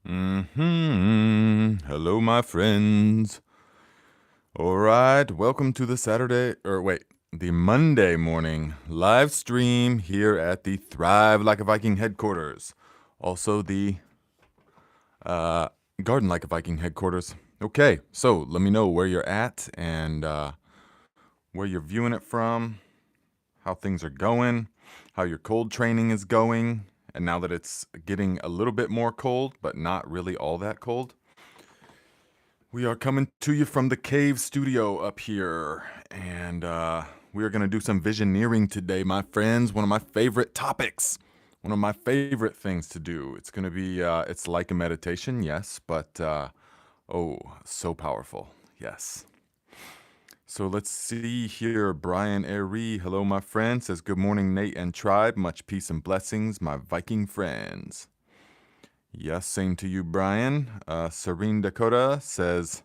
Hello, my friends. All right, welcome to the Monday morning live stream here at the Thrive Like a Viking headquarters. Also, the Garden Like a Viking headquarters. Okay, so let me know where you're at and where you're viewing it from, how things are going, how your cold training is going, and now that it's getting a little bit more cold, but not really all that cold. We are coming to you from the cave studio up here, and we are going to do some visioneering today, my friends. One of my favorite topics, one of my favorite things to do. It's going to be, it's like a meditation, yes, but oh, so powerful, yes. So let's see here. Brian Airy, hello, my friend, says, good morning, Nate and Tribe. Much peace and blessings, my Viking friends. Yes, same to you, Brian. Serene Dakota says,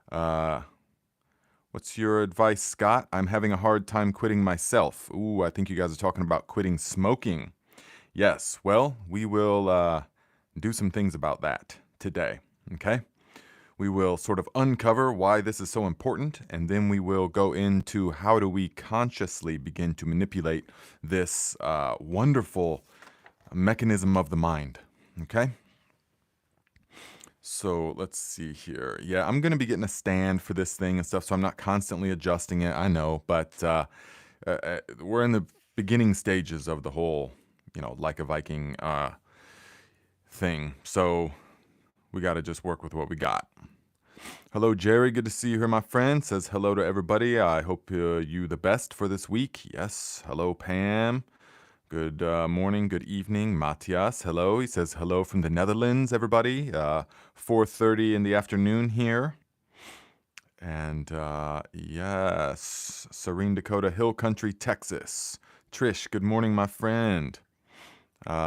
what's your advice, Scott? I'm having a hard time quitting myself. Ooh, I think you guys are talking about quitting smoking. Yes, well, we will do some things about that today, okay? We will sort of uncover why this is so important, and then we will go into how do we consciously begin to manipulate this wonderful mechanism of the mind, okay? So let's see here. Yeah, I'm going to be getting a stand for this thing and stuff, so I'm not constantly adjusting it. I know, but we're in the beginning stages of the whole, like a Viking thing. So we got to just work with what we got. Hello, Jerry. Good to see you here, my friend. Says hello to everybody. I hope you the best for this week. Yes. Hello, Pam. Good morning, good evening, Matthias. Hello. He says hello from the Netherlands, everybody. 4:30 in the afternoon here. And yes, Serene Dakota, Hill Country, Texas. Trish, good morning, my friend.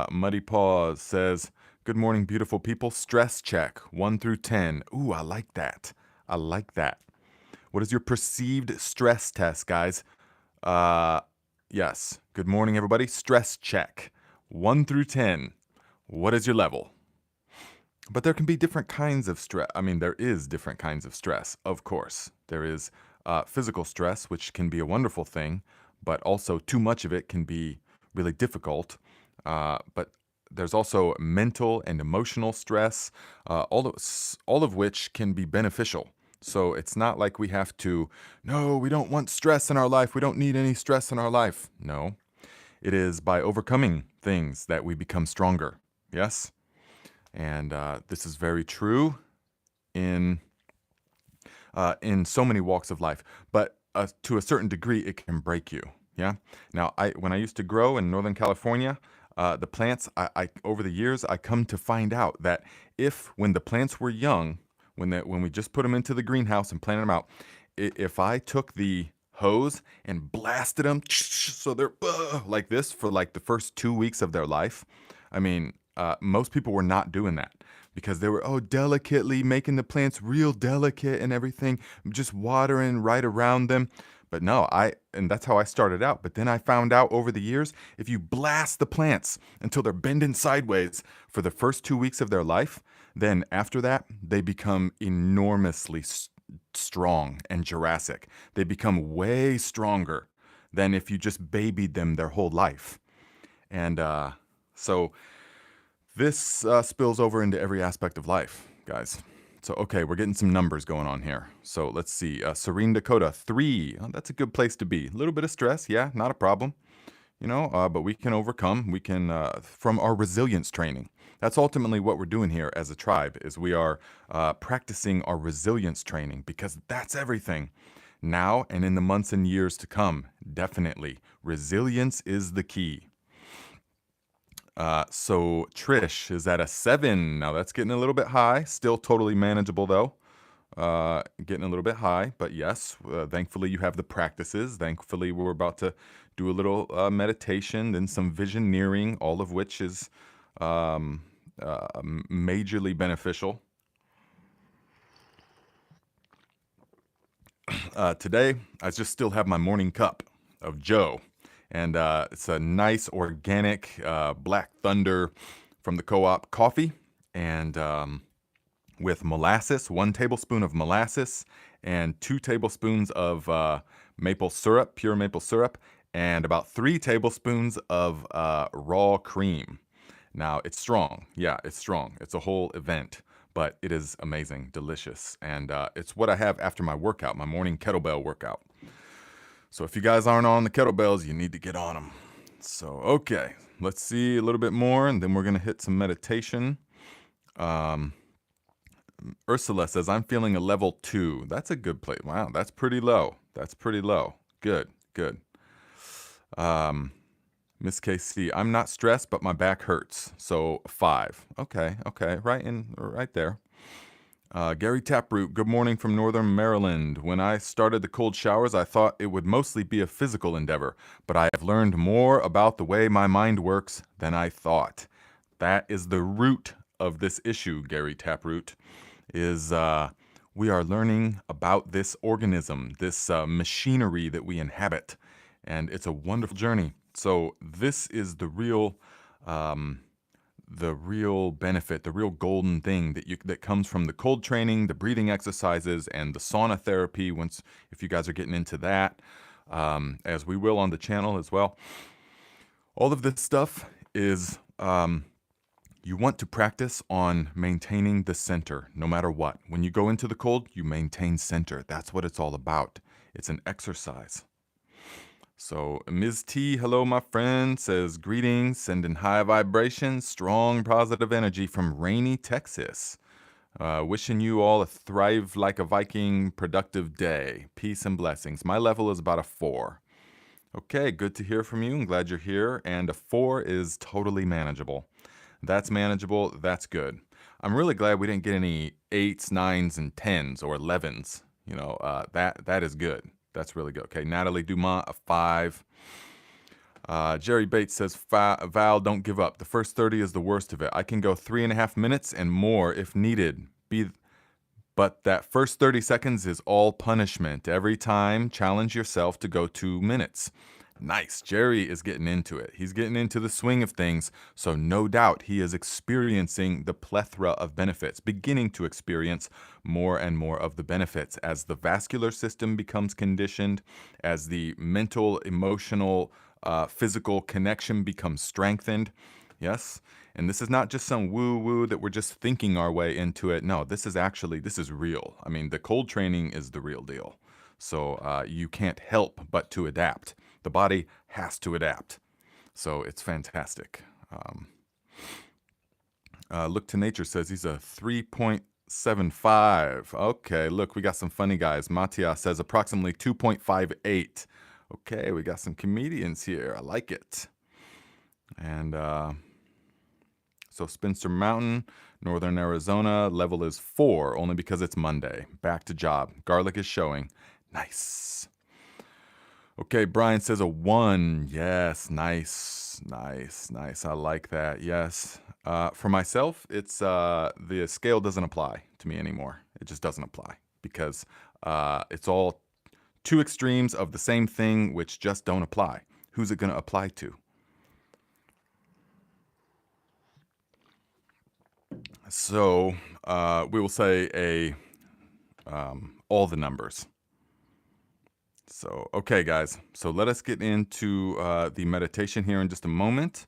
Muddy Paws says, good morning, beautiful people. Stress check, 1 through 10. Ooh, I like that. I like that. What is your perceived stress test, guys? Yes. Good morning, everybody. Stress check. 1 through 10. What is your level? But there can be different kinds of stress. I mean, there is different kinds of stress, of course. There is physical stress, which can be a wonderful thing, but also too much of it can be really difficult. But there's also mental and emotional stress, all of which can be beneficial. So it's not like we have to, no, we don't want stress in our life. We don't need any stress in our life. No, it is by overcoming things that we become stronger. Yes? And this is very true in so many walks of life. But to a certain degree, it can break you. Yeah. Now, when I used to grow in Northern California, the plants, over the years, I come to find out that when the plants were young, when we just put them into the greenhouse and planted them out, if I took the hose and blasted them so they're like this for like the first 2 weeks of their life, I mean, most people were not doing that because they were, delicately making the plants real delicate and everything, just watering right around them. But no, and that's how I started out. But then I found out over the years, if you blast the plants until they're bending sideways for the first 2 weeks of their life, then after that, they become enormously strong and Jurassic. They become way stronger than if you just babied them their whole life. And so this spills over into every aspect of life, guys. So, okay, we're getting some numbers going on here. So let's see. Serene Dakota, 3. Oh, that's a good place to be. A little bit of stress, yeah, not a problem. But we can overcome. We can, from our resilience training. That's ultimately what we're doing here as a tribe, is we are practicing our resilience training because that's everything. Now and in the months and years to come, definitely. Resilience is the key. So Trish is at a 7. Now that's getting a little bit high. Still totally manageable though. Getting a little bit high, but yes, thankfully you have the practices. Thankfully we're about to do a little meditation, then some visioneering, all of which is majorly beneficial. Today, I just still have my morning cup of Joe. And it's a nice organic Black Thunder from the co-op coffee. and with molasses, 1 tablespoon of molasses, and 2 tablespoons of maple syrup, pure maple syrup, and about 3 tablespoons of raw cream. Now, it's strong. Yeah, it's strong. It's a whole event, but it is amazing, delicious, and it's what I have after my workout, my morning kettlebell workout. So if you guys aren't on the kettlebells, you need to get on them. So, okay, let's see a little bit more, and then we're going to hit some meditation. Ursula says, I'm feeling a level 2. That's a good place. Wow, that's pretty low. That's pretty low. Good, good. Miss KC, I'm not stressed, but my back hurts. So 5. Okay, right there. Gary Taproot, good morning from Northern Maryland. When I started the cold showers, I thought it would mostly be a physical endeavor, but I have learned more about the way my mind works than I thought. That is the root of this issue, Gary Taproot, is we are learning about this organism, this machinery that we inhabit, and it's a wonderful journey. So this is the real benefit, the real golden thing that comes from the cold training, the breathing exercises, and the sauna therapy. If you guys are getting into that, as we will on the channel as well, all of this stuff is you want to practice on maintaining the center, no matter what. When you go into the cold, you maintain center. That's what it's all about. It's an exercise. So Ms. T, hello, my friend, says, greetings, sending high vibrations, strong positive energy from rainy Texas. Wishing you all a thrive like a Viking productive day. Peace and blessings. My level is about a 4. Okay, good to hear from you. I'm glad you're here. And a 4 is totally manageable. That's manageable. That's good. I'm really glad we didn't get any 8s, 9s, and 10s or 11s. You know, that is good. That's really good. Okay, Natalie Dumont, a 5. Jerry Bates says, Val, don't give up. The first 30 is the worst of it. I can go 3.5 minutes and more if needed. But that first 30 seconds is all punishment. Every time, challenge yourself to go 2 minutes. Nice. Jerry is getting into it. He's getting into the swing of things. So no doubt he is experiencing the plethora of benefits, beginning to experience more and more of the benefits as the vascular system becomes conditioned, as the mental, emotional, physical connection becomes strengthened. Yes. And this is not just some woo-woo that we're just thinking our way into it. No, this is real. I mean, the cold training is the real deal. So you can't help but to adapt. The body has to adapt. So it's fantastic. Look to Nature says he's a 3.75. Okay, look, we got some funny guys. Matias says approximately 2.58. Okay, we got some comedians here. I like it. And so Spencer Mountain, Northern Arizona, level is 4, only because it's Monday. Back to job. Garlic is showing. Nice. Okay, Brian says a 1. Yes, nice. I like that. Yes. For myself, it's the scale doesn't apply to me anymore. It just doesn't apply because it's all 2 extremes of the same thing, which just don't apply. Who's it going to apply to? So we will say all the numbers. So, okay, guys. So let us get into the meditation here in just a moment.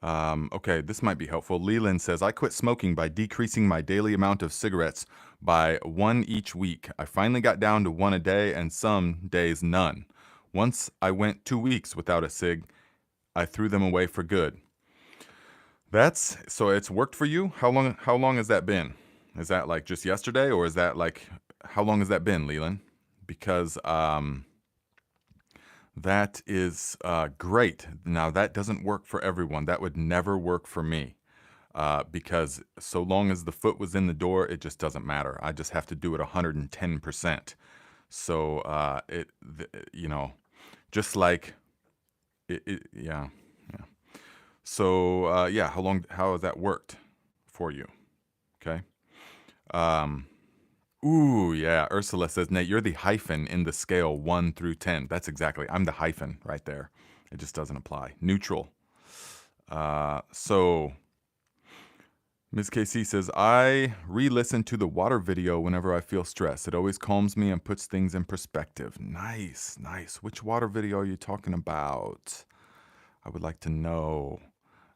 Okay, this might be helpful. Leland says, I quit smoking by decreasing my daily amount of cigarettes by 1 each week. I finally got down to 1 a day and some days none. Once I went 2 weeks without a cig, I threw them away for good. So it's worked for you? How long has that been? Is that like just yesterday, or is that like, how long has that been, Leland? Because that is great. Now, that doesn't work for everyone. That would never work for me because so long as the foot was in the door, it just doesn't matter. I just have to do it 110%. So, just like, yeah. So, yeah, how has that worked for you? Okay. Ooh, yeah. Ursula says, Nate, you're the hyphen in the scale 1 through 10. That's exactly. I'm the hyphen right there. It just doesn't apply. Neutral. So Ms. KC says, I re-listen to the water video whenever I feel stressed. It always calms me and puts things in perspective. Nice, nice. Which water video are you talking about? I would like to know.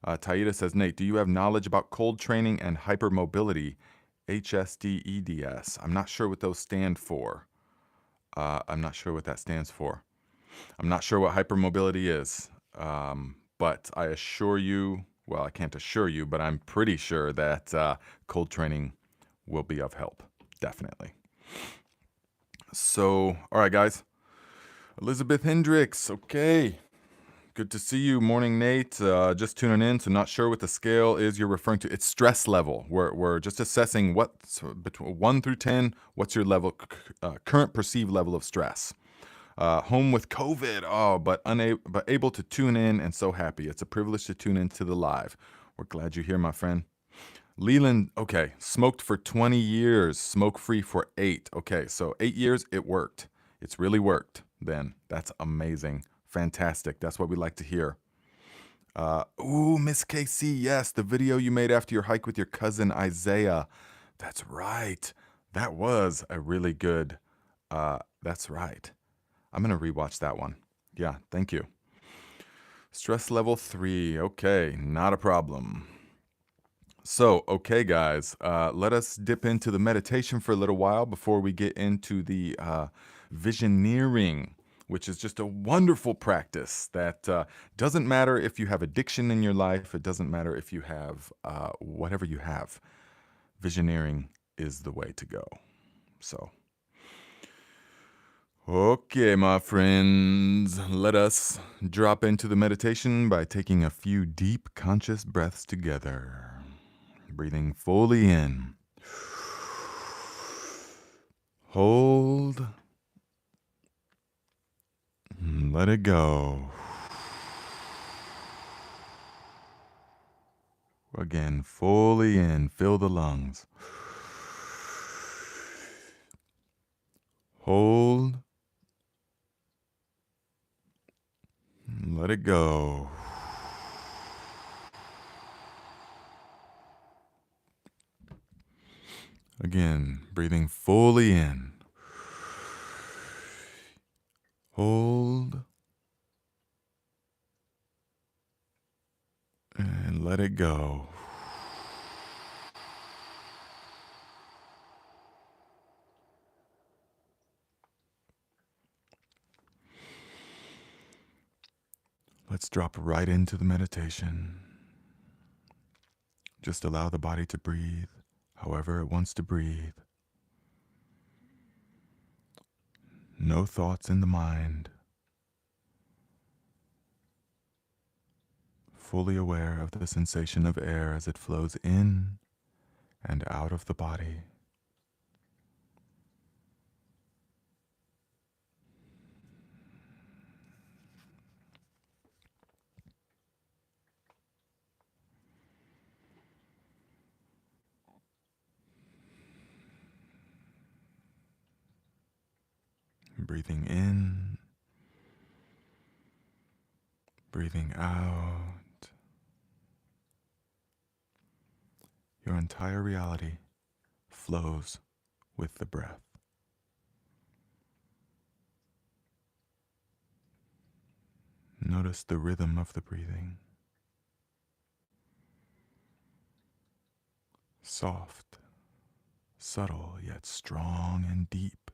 Taida says, Nate, do you have knowledge about cold training and hypermobility, HSDEDS? I'm not sure what those stand for. I'm not sure what that stands for. I'm not sure what hypermobility is. But I assure you, well, I can't assure you, but I'm pretty sure that cold training will be of help. Definitely. So, all right, guys. Elizabeth Hendricks, okay. Good to see you. Morning, Nate. Just tuning in, so not sure what the scale is you're referring to. It's stress level. We're just assessing what's between 1 through 10, what's your level, current perceived level of stress. Home with COVID, but able to tune in and so happy. It's a privilege to tune into the live. We're glad you're here, my friend. Leland, okay, smoked for 20 years, smoke-free for 8. Okay, so 8 years, it worked. It's really worked then. That's amazing. Fantastic. That's what we like to hear. Ooh, Miss KC, yes, the video you made after your hike with your cousin Isaiah. That's right. That was a really good, that's right. I'm going to rewatch that one. Yeah, thank you. Stress level 3. Okay, not a problem. So, okay, guys, let us dip into the meditation for a little while before we get into the visioneering, which is just a wonderful practice that doesn't matter if you have addiction in your life. It doesn't matter if you have whatever you have. Visioneering is the way to go. So, okay, my friends, let us drop into the meditation by taking a few deep conscious breaths together. Breathing fully in. Hold. Let it go. Again, fully in. Fill the lungs. Hold. Let it go. Again, breathing fully in. Hold. And let it go. Let's drop right into the meditation. Just allow the body to breathe however it wants to breathe. No thoughts in the mind. Fully aware of the sensation of air as it flows in and out of the body. Breathing in, breathing out. Your entire reality flows with the breath. Notice the rhythm of the breathing. Soft, subtle, yet strong and deep.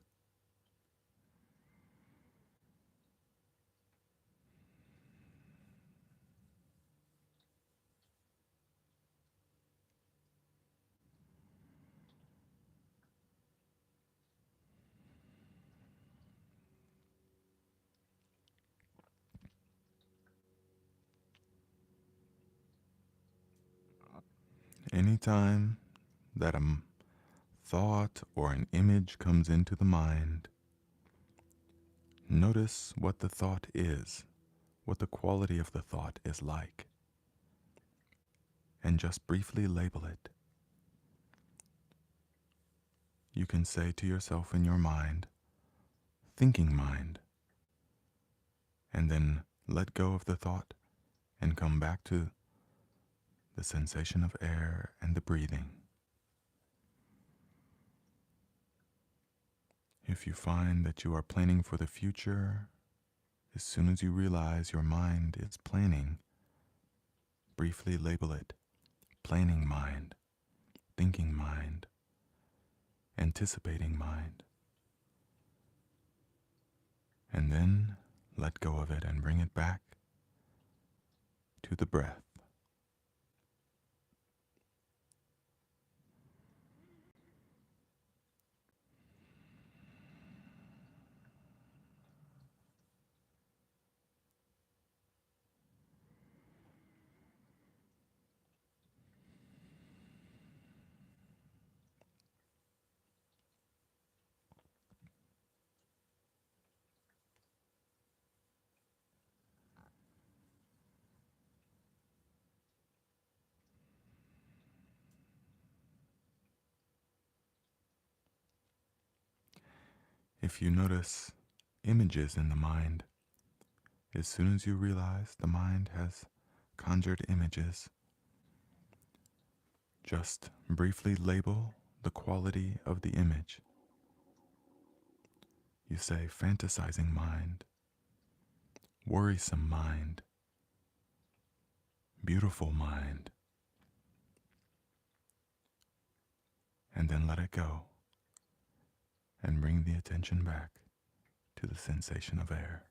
Anytime that a thought or an image comes into the mind, notice what the thought is, what the quality of the thought is like, and just briefly label it. You can say to yourself in your mind, thinking mind, and then let go of the thought and come back to the sensation of air and the breathing. If you find that you are planning for the future, as soon as you realize your mind is planning, briefly label it planning mind, thinking mind, anticipating mind, and then let go of it and bring it back to the breath. If you notice images in the mind, as soon as you realize the mind has conjured images, just briefly label the quality of the image. You say fantasizing mind, worrisome mind, beautiful mind, and then let it go and bring the attention back to the sensation of air.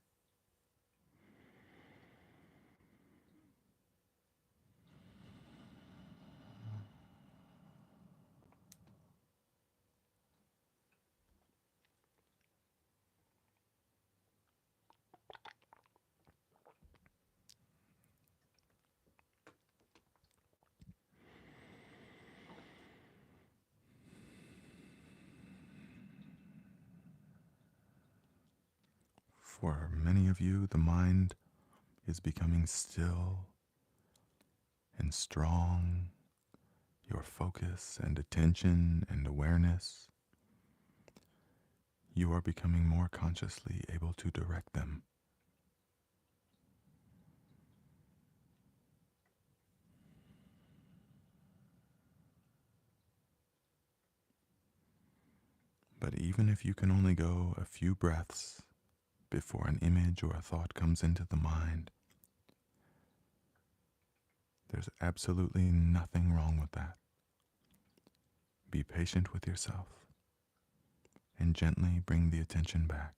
For many of you, the mind is becoming still and strong. Your focus and attention and awareness, you are becoming more consciously able to direct them. But even if you can only go a few breaths before an image or a thought comes into the mind, there's absolutely nothing wrong with that. Be patient with yourself and gently bring the attention back.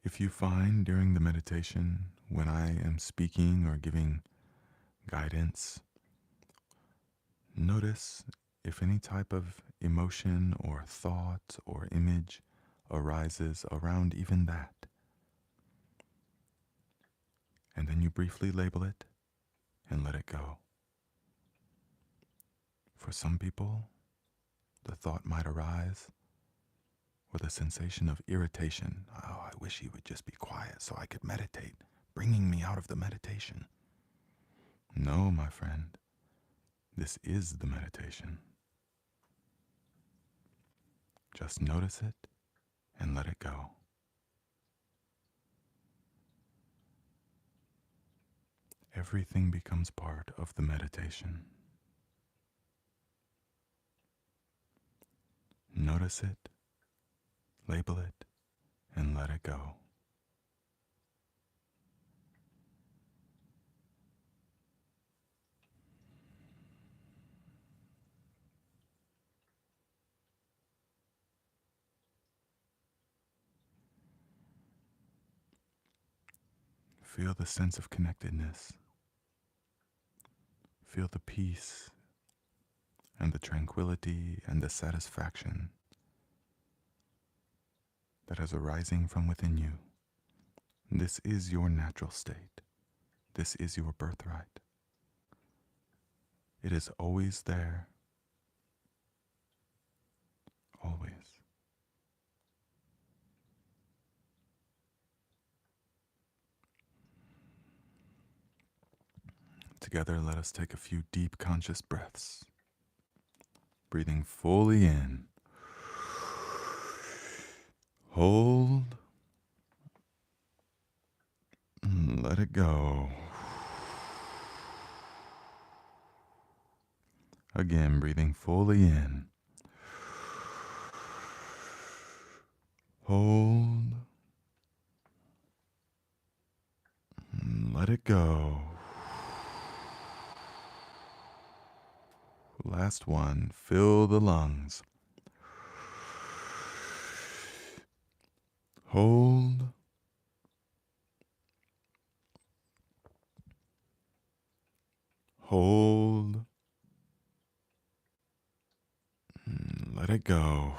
If you find during the meditation, when I am speaking or giving guidance, notice if any type of emotion or thought or image arises around even that. And then you briefly label it and let it go. For some people, the thought might arise with a sensation of irritation. Oh, I wish he would just be quiet so I could meditate, bringing me out of the meditation. No, my friend, this is the meditation. Just notice it and let it go. Everything becomes part of the meditation. Notice it, label it, and let it go. Feel the sense of connectedness. Feel the peace and the tranquility and the satisfaction that is arising from within you. This is your natural state. This is your birthright. It is always there. Always. Together, let us take a few deep conscious breaths. Breathing fully in. Hold. And let it go. Again, breathing fully in. Hold. And let it go. Last one. Fill the lungs. Hold. Hold. And let it go.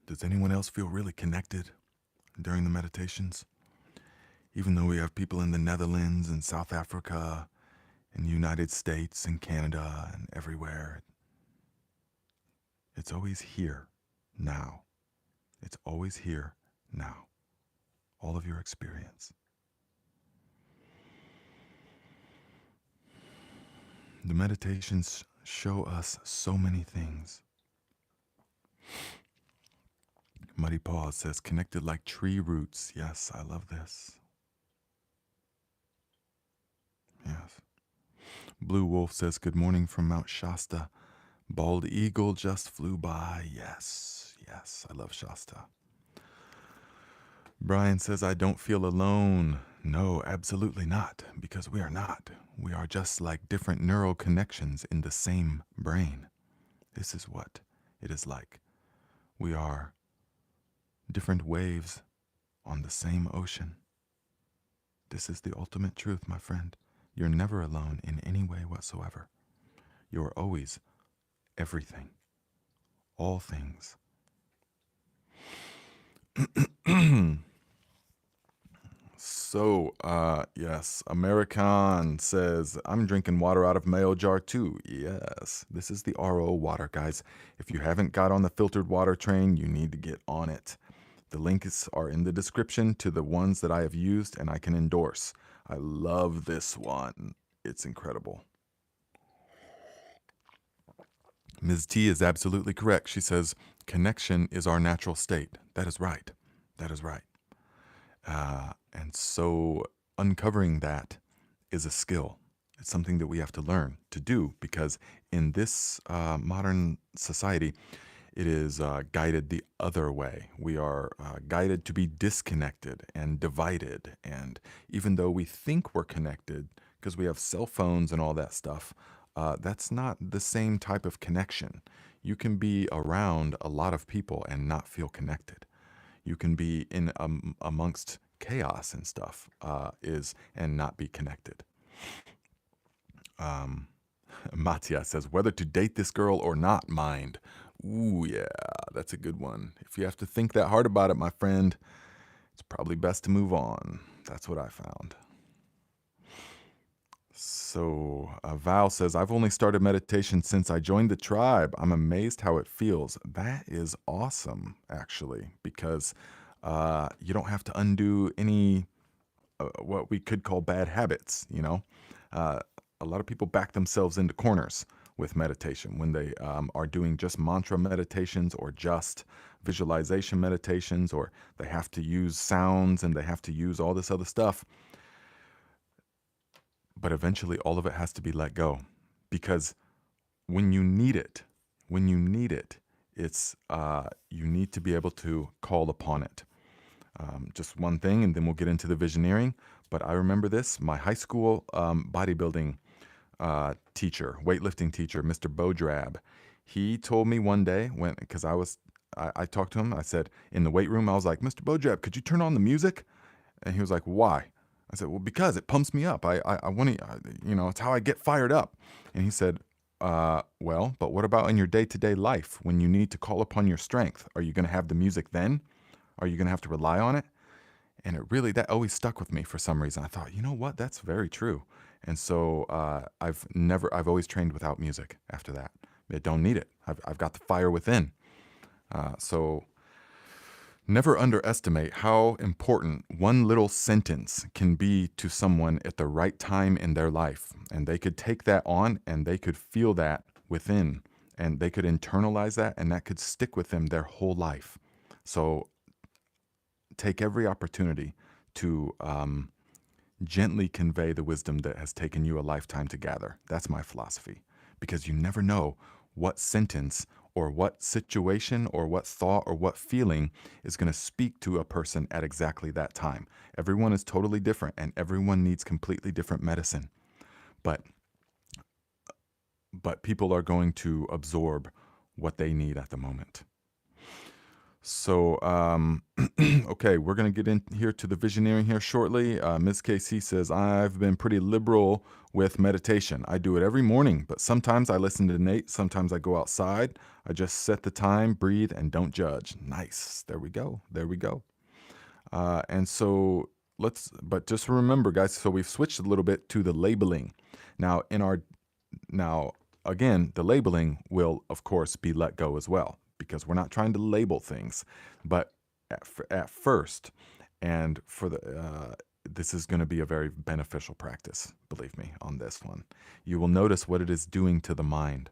Does anyone else feel really connected during the meditations? Even though we have people in the Netherlands and South Africa and the United States and Canada and everywhere, it's always here, now. It's always here, now. All of your experience. The meditations show us so many things. Muddy Paw says, connected like tree roots. Yes, I love this. Yes. Blue Wolf says, good morning from Mount Shasta. Bald Eagle just flew by. Yes, yes, I love Shasta. Brian says, I don't feel alone. No, absolutely not, because we are not. We are just like different neural connections in the same brain. This is what it is like. We are different waves on the same ocean. This is the ultimate truth, my friend. You're never alone in any way whatsoever. You are always everything, all things. So, yes, American says, I'm drinking water out of mayo jar too. Yes, this is the RO water, guys. If you haven't got on the filtered water train, you need to get on it. The links are in the description to the ones that I have used and I can endorse. I love this one. It's incredible. Ms. T is absolutely correct. She says, connection is our natural state. That is right. That is right. And so uncovering that is a skill. It's something that we have to learn to do because in this modern society, it is guided the other way. We are guided to be disconnected and divided. And even though we think we're connected because we have cell phones and all that stuff, that's not the same type of connection. You can be around a lot of people and not feel connected. You can be in amongst chaos and stuff and not be connected. Mattia says, whether to date this girl or not, mind. Ooh, yeah, that's a good one. If you have to think that hard about it, my friend, it's probably best to move on. That's what I found. So Val says, I've only started meditation since I joined the tribe. I'm amazed how it feels. That is awesome, actually, because you don't have to undo any what we could call bad habits, you know. A lot of people back themselves into corners with meditation when they are doing just mantra meditations or just visualization meditations, or they have to use sounds and they have to use all this other stuff. But eventually all of it has to be let go, because when you need it, it's you need to be able to call upon it. Just one thing, and then we'll get into the visioneering. But I remember this, my high school bodybuilding teacher, weightlifting teacher, Mr. Bodrab. He told me one day because I talked to him. I said in the weight room, I was like, Mr. Bodrab, could you turn on the music? And he was like, why? I said, well, because it pumps me up. I want to, it's how I get fired up. And he said, well, but what about in your day-to-day life when you need to call upon your strength? Are you going to have the music then? Are you going to have to rely on it? And that always stuck with me for some reason. I thought, you know what? That's very true. And so I've always trained without music after that. I don't need it. I've got the fire within. So never underestimate how important one little sentence can be to someone at the right time in their life. And they could take that on and they could feel that within and they could internalize that and that could stick with them their whole life. So take every opportunity to gently convey the wisdom that has taken you a lifetime to gather. That's my philosophy, because you never know what sentence or what situation or what thought or what feeling is going to speak to a person at exactly that time. Everyone is totally different and everyone needs completely different medicine. But people are going to absorb what they need at the moment. So, okay, we're going to get in here to the visioneering here shortly. Ms. KC says, I've been pretty liberal with meditation. I do it every morning, but sometimes I listen to Nate. Sometimes I go outside. I just set the time, breathe, and don't judge. Nice. There we go. There we go. And so but just remember, guys, so we've switched a little bit to the labeling. Now, again, the labeling will, of course, be let go as well, because we're not trying to label things. But at first, and for this is going to be a very beneficial practice, believe me, on this one. You will notice what it is doing to the mind,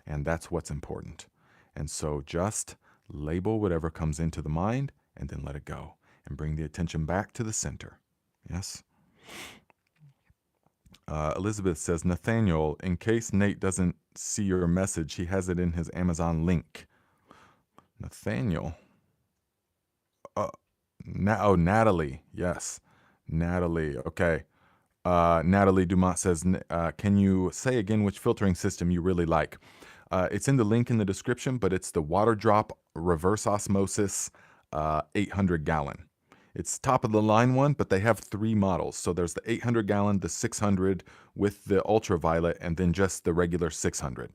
and that's what's important. And so just label whatever comes into the mind and then let it go and bring the attention back to the center. Yes? Elizabeth says, Nathaniel, in case Nate doesn't see your message, he has it in his Amazon link. Nathaniel. Natalie. Yes. Natalie. Okay. Natalie Dumont says, can you say again which filtering system you really like? It's in the link in the description, but it's the water drop reverse osmosis 800 gallon. It's top of the line one, but they have 3 models. So there's the 800 gallon, the 600 with the ultraviolet, and then just the regular 600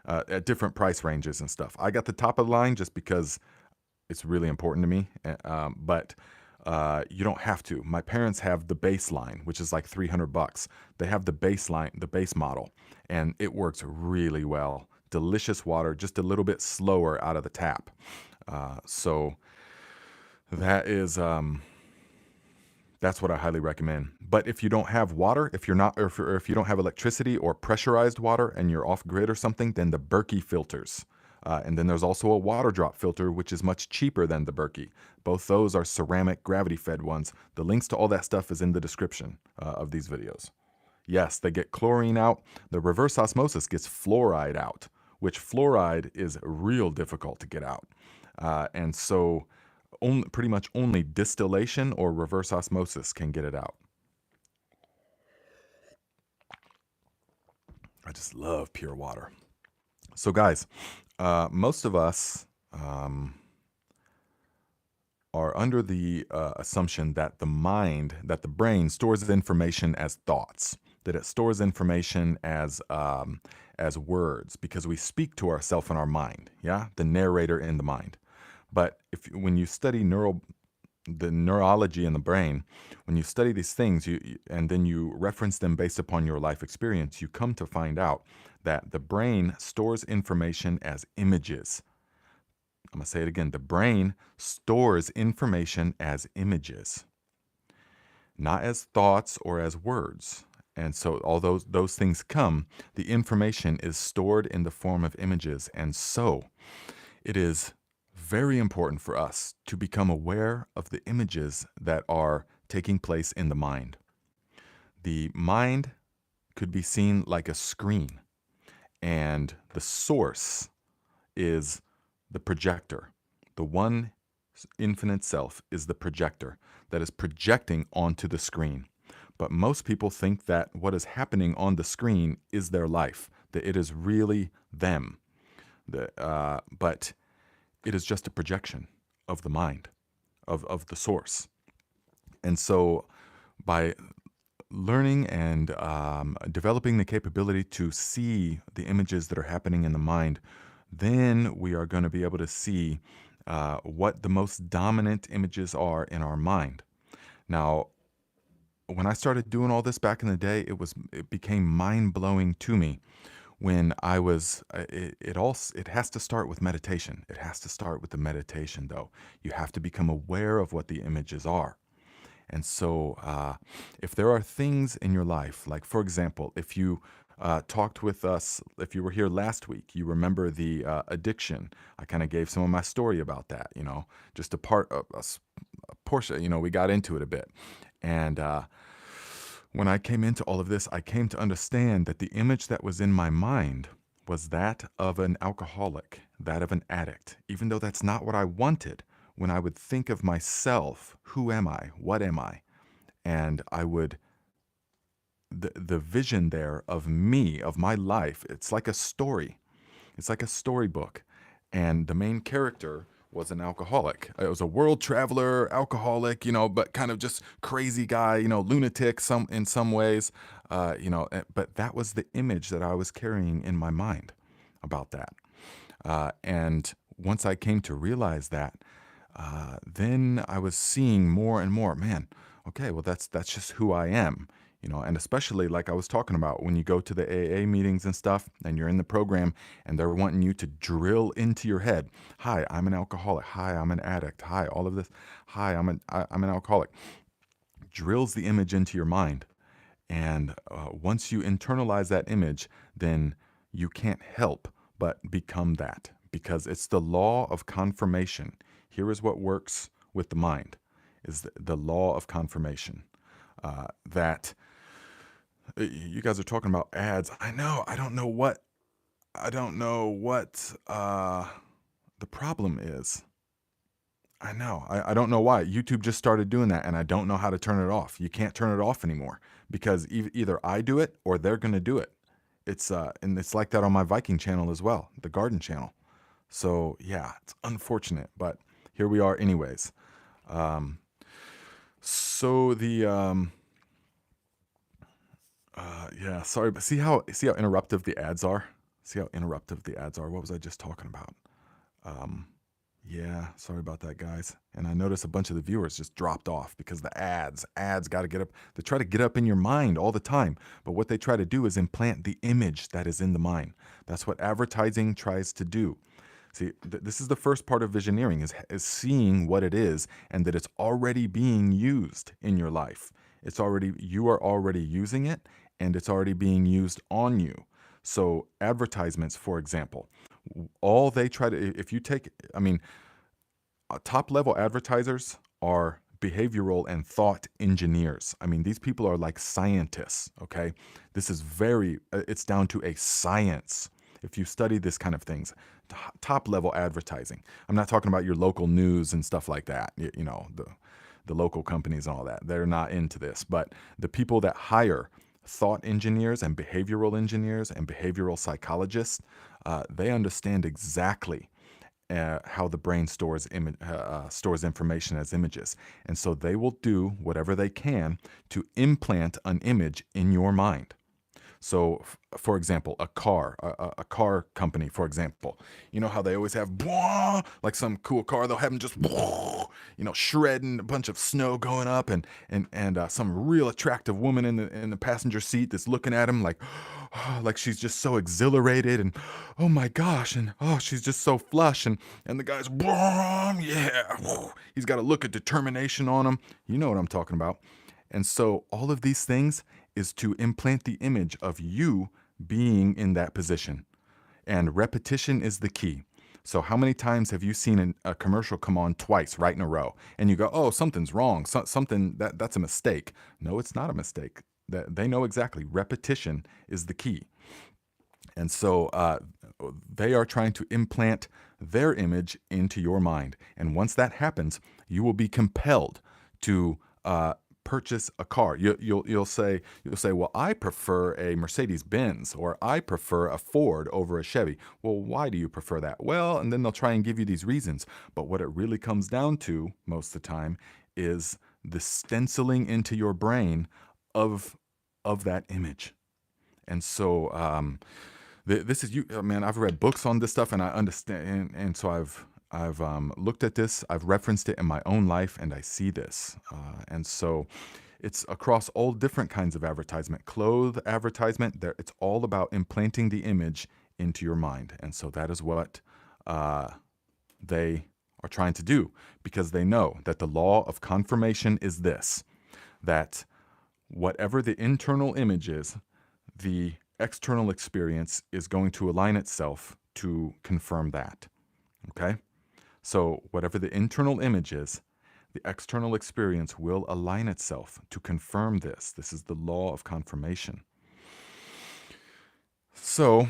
at different price ranges and stuff. I got the top of the line just because it's really important to me, but you don't have to. My parents have the baseline, which is like $300. They have the baseline, the base model, and it works really well. Delicious water, just a little bit slower out of the tap. So that is that's what I highly recommend. But if you don't have water, if you don't have electricity or pressurized water and you're off grid or something, then the Berkey filters. And then there's also a water drop filter, which is much cheaper than the Berkey. Both those are ceramic gravity-fed ones. The links to all that stuff is in the description of these videos. Yes, they get chlorine out. The reverse osmosis gets fluoride out, which fluoride is real difficult to get out. And so pretty much only distillation or reverse osmosis can get it out. I just love pure water. So guys, most of us are under the assumption that the brain stores information as thoughts, that it stores information as words, because we speak to ourselves in our mind, yeah, the narrator in the mind. But when you study the neurology in the brain, when you study these things, and then you reference them based upon your life experience, you come to find out that the brain stores information as images. I'm going to say it again. The brain stores information as images, not as thoughts or as words. And so although those things come, the information is stored in the form of images. And so it is very important for us to become aware of the images that are taking place in the mind. The mind could be seen like a screen, and the source is the projector. The one infinite self is the projector that is projecting onto the screen. But most people think that what is happening on the screen is their life, that it is really them. But it is just a projection of the mind, of the source. And so by learning and developing the capability to see the images that are happening in the mind, then we are going to be able to see what the most dominant images are in our mind. Now, when I started doing all this back in the day, it became mind-blowing to me when I was it has to start with meditation. It has to start with the meditation, though. You have to become aware of what the images are. And so, if there are things in your life, like for example, if you talked with us, if you were here last week, you remember the addiction. I kind of gave some of my story about that, just a portion, we got into it a bit. And when I came into all of this, I came to understand that the image that was in my mind was that of an alcoholic, that of an addict, even though that's not what I wanted. When I would think of myself, who am I? What am I? And the vision there of me, of my life, it's like a story. It's like a storybook. And the main character was an alcoholic. It was a world traveler, alcoholic, but kind of just crazy guy, lunatic in some ways, but that was the image that I was carrying in my mind about that. And once I came to realize that, then I was seeing more and more, man, okay, well, that's just who I am, and especially like I was talking about when you go to the AA meetings and stuff and you're in the program and they're wanting you to drill into your head, hi, I'm an alcoholic. Hi, I'm an addict. Hi, all of this. Hi, I'm an alcoholic. Drills the image into your mind. And once you internalize that image, then you can't help but become that, because it's the law of confirmation. Here is what works with the mind, is the law of confirmation. That you guys are talking about ads. I know. I don't know what the problem is. I know. I don't know why. YouTube just started doing that, and I don't know how to turn it off. You can't turn it off anymore because either I do it or they're going to do it. And it's like that on my Viking channel as well, the garden channel. So yeah, it's unfortunate, but here we are anyways. So yeah, sorry, but see how interruptive the ads are? See how interruptive the ads are? What was I just talking about? Yeah, sorry about that, guys. And I noticed a bunch of the viewers just dropped off because the ads got to get up. They try to get up in your mind all the time. But what they try to do is implant the image that is in the mind. That's what advertising tries to do. See, this is the first part of visioneering, is seeing what it is and that it's already being used in your life. You are already using it, and it's already being used on you. So advertisements, for example, all they try to, if you take, top level advertisers are behavioral and thought engineers. These people are like scientists, okay? This is it's down to a science. If you study this kind of things, top level advertising. I'm not talking about your local news and stuff like that, the local companies and all that. They're not into this. But the people that hire thought engineers and behavioral psychologists, they understand exactly how the brain stores information as images. And so they will do whatever they can to implant an image in your mind. So, for example, a car company, for example, you know how they always have, like some cool car, they'll have them just, shredding a bunch of snow going up, and some real attractive woman in the passenger seat that's looking at him like she's just so exhilarated, and oh my gosh, and oh, she's just so flush, and the guy's, yeah, he's got a look of determination on him. You know what I'm talking about. And so all of these things is to implant the image of you being in that position. And repetition is the key. So how many times have you seen a commercial come on twice right in a row and you go, oh, something's wrong, that's a mistake? No, it's not a mistake. They know exactly. Repetition is the key. And so they are trying to implant their image into your mind. And once that happens, you will be compelled to purchase a car. You'll say, well, I prefer a Mercedes Benz, or I prefer a Ford over a Chevy. Well, why do you prefer that? Well, and then they'll try and give you these reasons. But what it really comes down to most of the time is the stenciling into your brain of that image. And so this is you, man. I've read books on this stuff, and I understand, and so I've looked at this, I've referenced it in my own life, and I see this. And so it's across all different kinds of advertisement. Clothes advertisement, it's all about implanting the image into your mind. And so that is what they are trying to do, because they know that the law of confirmation is this, that whatever the internal image is, the external experience is going to align itself to confirm that. Okay? So whatever the internal image is, the external experience will align itself to confirm this. This is the law of confirmation. So,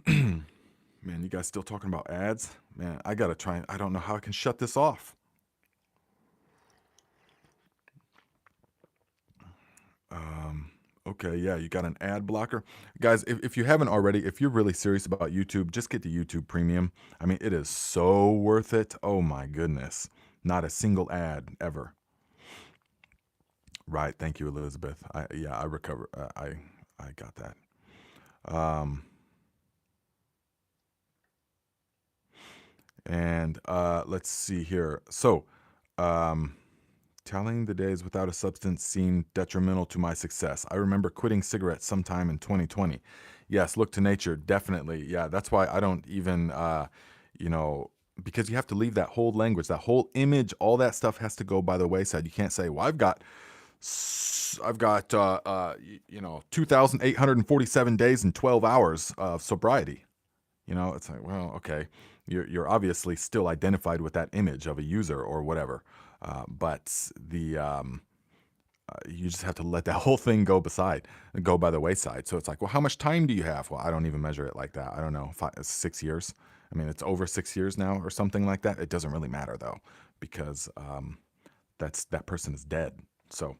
man, you guys still talking about ads? Man, I gotta try. I don't know how I can shut this off. Okay, yeah, you got an ad blocker. Guys, if you haven't already, if you're really serious about YouTube, just get the YouTube Premium. I mean, it is so worth it. Oh my goodness. Not a single ad ever. Right, thank you, Elizabeth. I recover. I got that. And let's see here. So, telling the days without a substance seemed detrimental to my success. I remember quitting cigarettes sometime in 2020. Yes, look to nature, definitely. Yeah, that's why I don't even, because you have to leave that whole language, that whole image, all that stuff has to go by the wayside. You can't say, well, I've got 2,847 days and 12 hours of sobriety. It's like, well, okay, you're obviously still identified with that image of a user or whatever. But you just have to let that whole thing go by the wayside. So it's like, well, how much time do you have? Well, I don't even measure it like that. I don't know, 6 years. I mean, it's over 6 years now or something like that. It doesn't really matter though, because that person is dead. So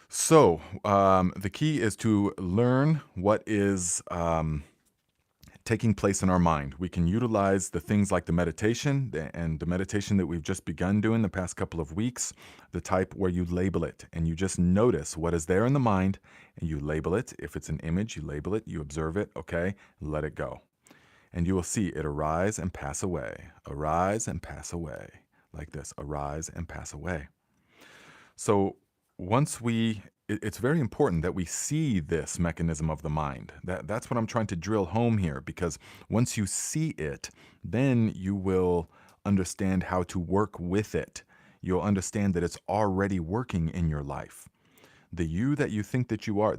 the key is to learn what is taking place in our mind. We can utilize the things like the meditation that we've just begun doing the past couple of weeks, the type where you label it and you just notice what is there in the mind and you label it. If it's an image, you label it, you observe it, okay, let it go. And you will see it arise and pass away, like this, arise and pass away. So it's very important that we see this mechanism of the mind. That's what I'm trying to drill home here, because once you see it, then you will understand how to work with it. You'll understand that it's already working in your life. The you that you think that you are,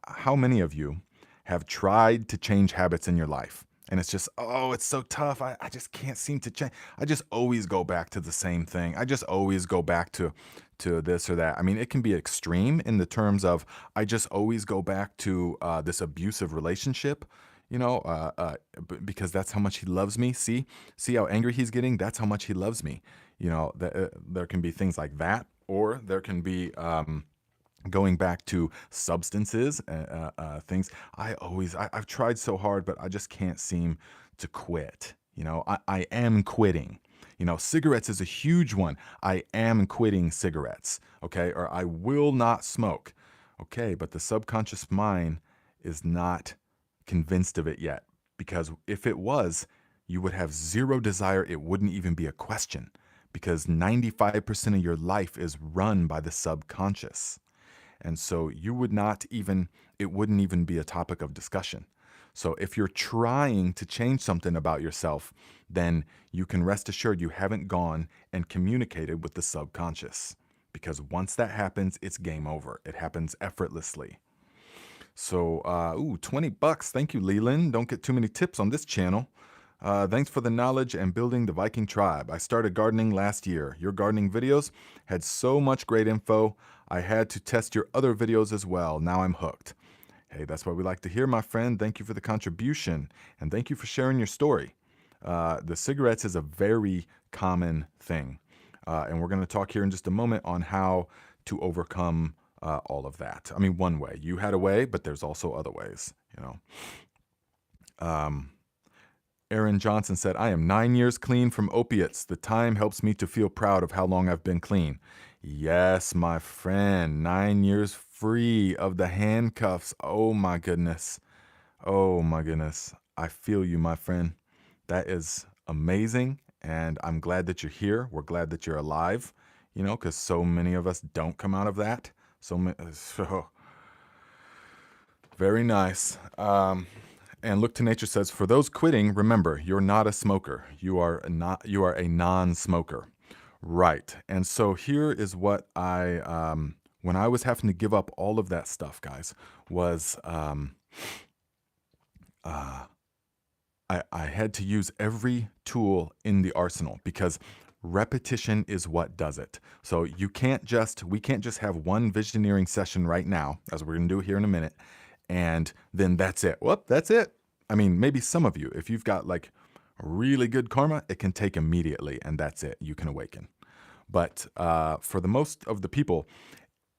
how many of you have tried to change habits in your life? And it's just, oh, it's so tough. I just can't seem to change. I just always go back to the same thing. I just always go back to this or that. I mean, it can be extreme in the terms of I just always go back to this abusive relationship, because that's how much he loves me. See how angry he's getting? That's how much he loves me. There can be things like that, or there can be going back to substances, things. I've tried so hard, but I just can't seem to quit. I am quitting. Cigarettes is a huge one. I am quitting cigarettes, okay? Or I will not smoke, okay? But the subconscious mind is not convinced of it yet, because if it was, you would have zero desire. It wouldn't even be a question, because 95% of your life is run by the subconscious. And so it wouldn't even be a topic of discussion. So if you're trying to change something about yourself, then you can rest assured you haven't gone and communicated with the subconscious, because once that happens, it's game over. It happens effortlessly. So, $20. Thank you, Leland. Don't get too many tips on this channel. Thanks for the knowledge and building the Viking Tribe. I started gardening last year. Your gardening videos had so much great info. I had to test your other videos as well. Now I'm hooked. Hey, that's what we like to hear, my friend. Thank you for the contribution, and thank you for sharing your story. The cigarettes is a very common thing. And we're going to talk here in just a moment on how to overcome all of that. I mean, one way. You had a way, but there's also other ways, you know. Aaron Johnson said, I am 9 years clean from opiates. The time helps me to feel proud of how long I've been clean. Yes, my friend, 9 years free of the handcuffs. Oh my goodness. Oh my goodness. I feel you, my friend. That is amazing. And I'm glad that you're here. We're glad that you're alive, you know, because so many of us don't come out of that. So very nice. And Look to Nature says, for those quitting, remember, you're not a smoker. You are a non-smoker. Right. And so here is what when I was having to give up all of that stuff, guys, was I had to use every tool in the arsenal because repetition is what does it. So we can't just have one visioneering session right now, as we're going to do here in a minute, and then that's it. Well, that's it. I mean, maybe some of you, if you've got like really good karma, it can take immediately, and that's it. You can awaken. But for the most of the people,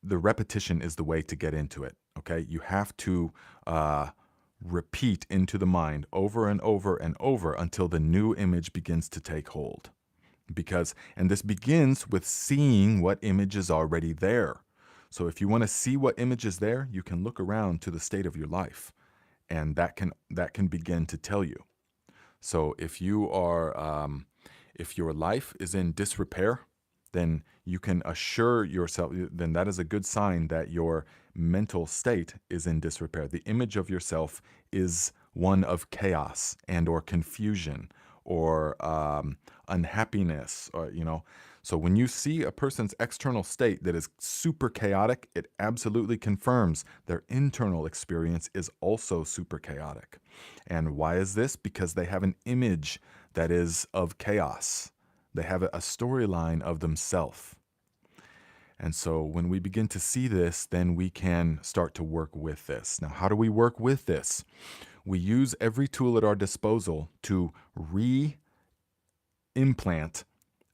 the repetition is the way to get into it. Okay, you have to repeat into the mind over and over and over until the new image begins to take hold. And this begins with seeing what image is already there. So if you want to see what image is there, you can look around to the state of your life, and that can begin to tell you. So if your life is in disrepair, then you can assure yourself, then that is a good sign that your mental state is in disrepair. The image of yourself is one of chaos and or confusion or unhappiness, or, you know. So when you see a person's external state that is super chaotic, it absolutely confirms their internal experience is also super chaotic. And why is this? Because they have an image that is of chaos. They have a storyline of themselves. And so when we begin to see this, then we can start to work with this. Now, how do we work with this? We use every tool at our disposal to re-implant,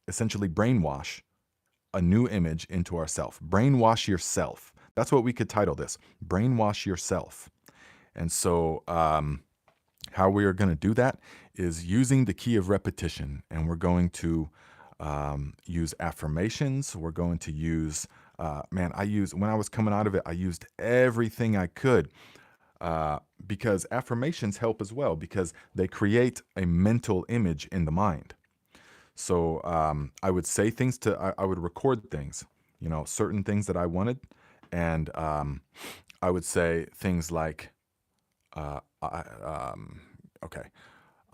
essentially brainwash, a new image into ourself. Brainwash yourself. That's what we could title this. Brainwash yourself. And so how we are going to do that is using the key of repetition. And we're going to use affirmations. We're going to use, when I was coming out of it, I used everything I could because affirmations help as well because they create a mental image in the mind. So I would say things I would record things, you know, certain things that I wanted. And I would say things like, okay,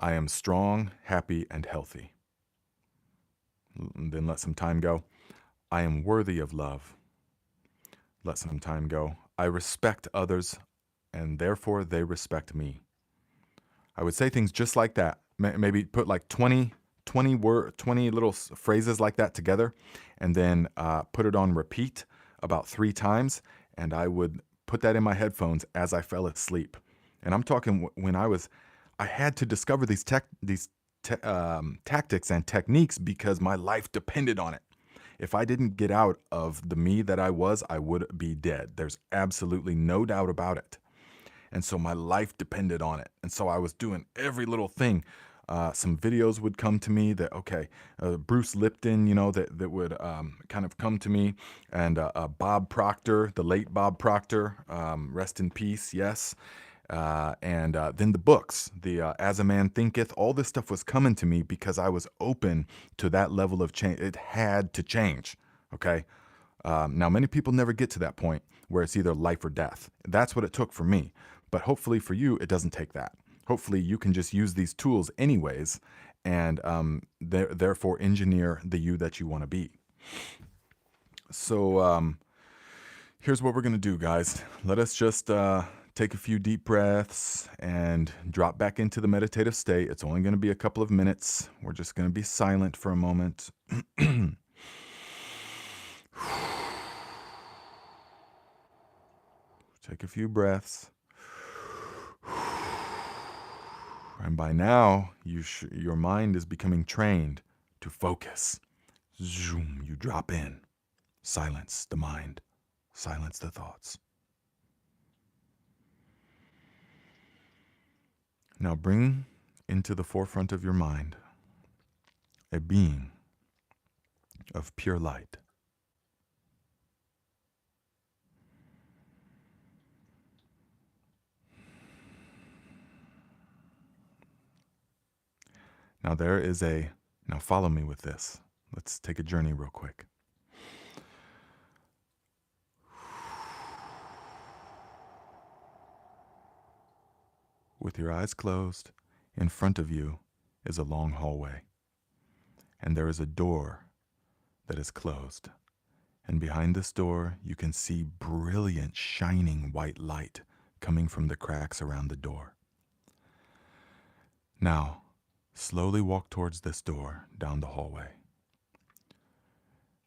I am strong, happy, and healthy. Then let some time go. I am worthy of love. Let some time go. I respect others, and therefore they respect me. I would say things just like that. Maybe put like 20 little phrases like that together, and then put it on repeat about 3 times. And I would put that in my headphones as I fell asleep. And I'm talking when I had to discover these tactics and techniques because my life depended on it. If I didn't get out of the me that I was, I would be dead. There's absolutely no doubt about it. And so my life depended on it. And so I was doing every little thing. Some videos would come to me that, Bruce Lipton, you know, that would kind of come to me. And Bob Proctor, the late Bob Proctor, rest in peace, yes. And then the books, the As a Man Thinketh, all this stuff was coming to me because I was open to that level of change. It had to change, okay? Now, many people never get to that point where it's either life or death. That's what it took for me. But hopefully for you, it doesn't take that. Hopefully you can just use these tools anyways and therefore engineer the you that you want to be. So here's what we're going to do, guys. Let us just take a few deep breaths and drop back into the meditative state. It's only going to be a couple of minutes. We're just going to be silent for a moment. Take a few breaths. And by now, your mind is becoming trained to focus. Zoom, you drop in. Silence the mind. Silence the thoughts. Now bring into the forefront of your mind a being of pure light. Now follow me with this. Let's take a journey real quick. With your eyes closed, in front of you is a long hallway, and there is a door that is closed. And behind this door, you can see brilliant, shining white light coming from the cracks around the door. Now, slowly walk towards this door down the hallway.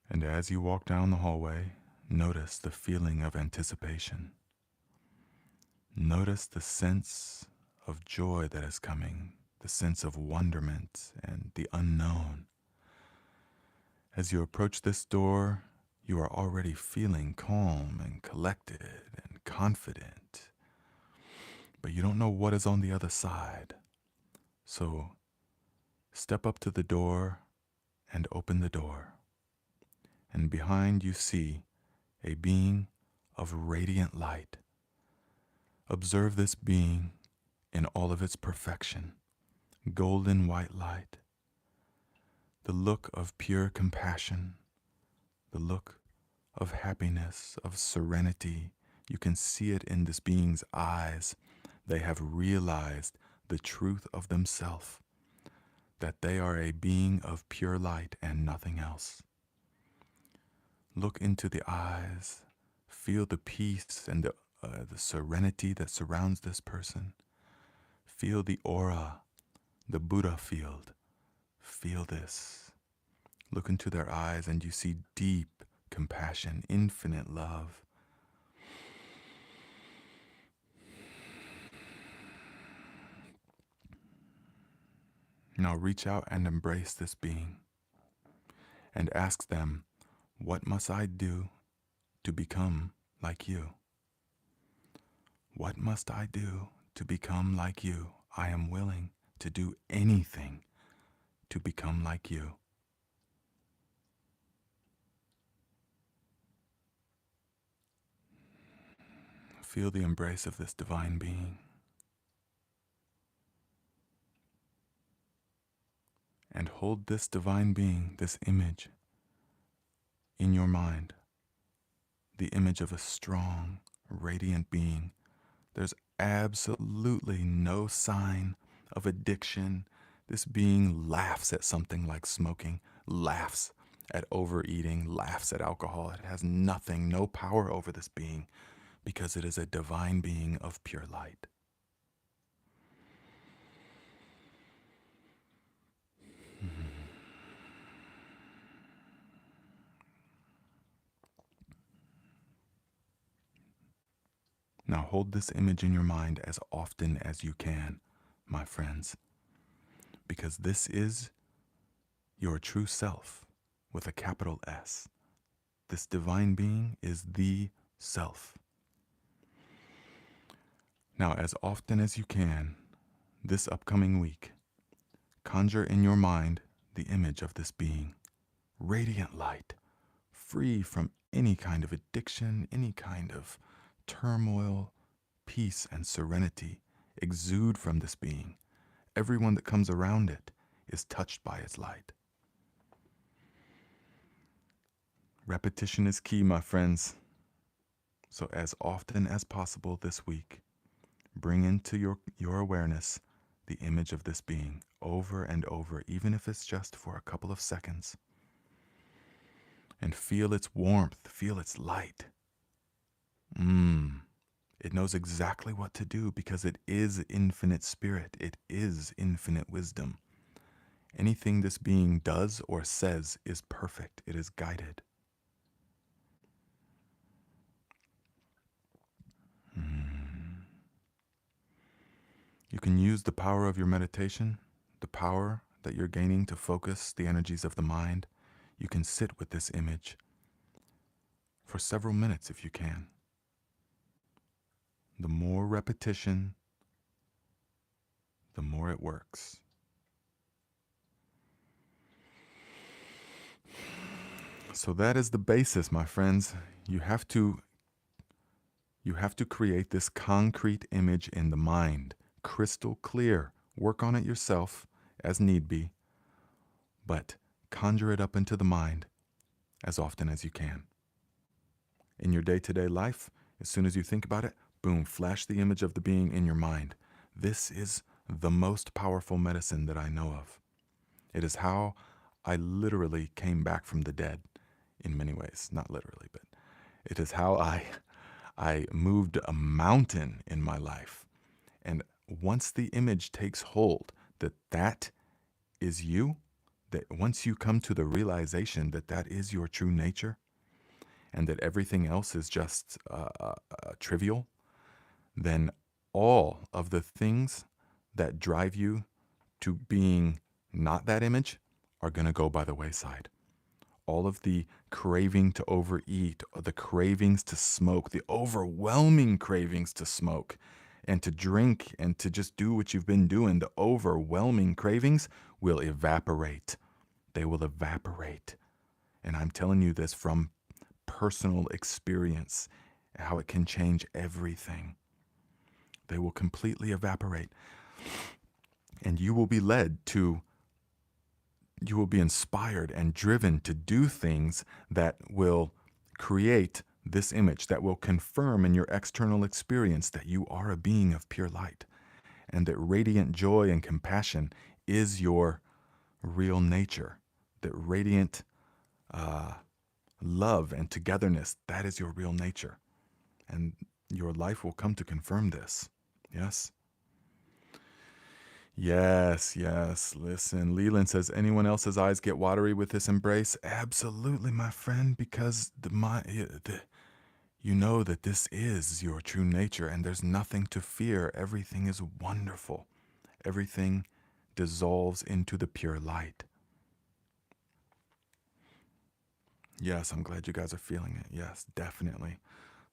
And as you walk down the hallway, notice the feeling of anticipation. Notice the sense of joy that is coming, the sense of wonderment and the unknown. As you approach this door, you are already feeling calm and collected and confident, but you don't know what is on the other side. So step up to the door and open the door. And behind you see a being of radiant light. Observe this being in all of its perfection, golden white light, the look of pure compassion, the look of happiness, of serenity. You can see it in this being's eyes. They have realized the truth of themselves, that they are a being of pure light and nothing else. Look into the eyes, feel the peace and the serenity that surrounds this person. Feel the aura, the Buddha field. Feel this. Look into their eyes and you see deep compassion, infinite love. Now reach out and embrace this being and ask them, what must I do to become like you? What must I do to become like you? I am willing to do anything to become like you. Feel the embrace of this divine being. And hold this divine being, this image, in your mind. The image of a strong, radiant being. There's absolutely no sign of addiction. This being laughs at something like smoking, laughs at overeating, laughs at alcohol. It has nothing, no power over this being because it is a divine being of pure light. Now hold this image in your mind as often as you can, my friends, because this is your true self with a capital S. This divine being is the self. Now, as often as you can, this upcoming week, conjure in your mind the image of this being, radiant light, free from any kind of addiction, any kind of turmoil, peace and serenity exude from this being. Everyone that comes around it is touched by its light. Repetition is key, my friends. So as often as possible this week, bring into your awareness the image of this being over and over, even if it's just for a couple of seconds. And feel its warmth, feel its light. It knows exactly what to do because it is infinite spirit. It is infinite wisdom. Anything this being does or says is perfect. It is guided. You can use the power of your meditation, the power that you're gaining to focus the energies of the mind. You can sit with this image for several minutes if you can. The more repetition, the more it works. So that is the basis, my friends. You have to create this concrete image in the mind, crystal clear. Work on it yourself as need be, but conjure it up into the mind as often as you can. In your day-to-day life, as soon as you think about it, boom, flash the image of the being in your mind. This is the most powerful medicine that I know of. It is how I literally came back from the dead in many ways. Not literally, but it is how I moved a mountain in my life. And once the image takes hold that that is you, that once you come to the realization that that is your true nature and that everything else is just trivial, then all of the things that drive you to being not that image are going to go by the wayside. All of the craving to overeat, the cravings to smoke, the overwhelming cravings to smoke and to drink and to just do what you've been doing, the overwhelming cravings will evaporate. They will evaporate. And I'm telling you this from personal experience, how it can change everything. They will completely evaporate. And you will be inspired and driven to do things that will create this image, that will confirm in your external experience that you are a being of pure light and that radiant joy and compassion is your real nature, that radiant love and togetherness, that is your real nature. And your life will come to confirm this. Yes? Yes. Listen, Leland says, anyone else's eyes get watery with this embrace? Absolutely, my friend, because you know that this is your true nature and there's nothing to fear. Everything is wonderful. Everything dissolves into the pure light. Yes, I'm glad you guys are feeling it. Yes, definitely.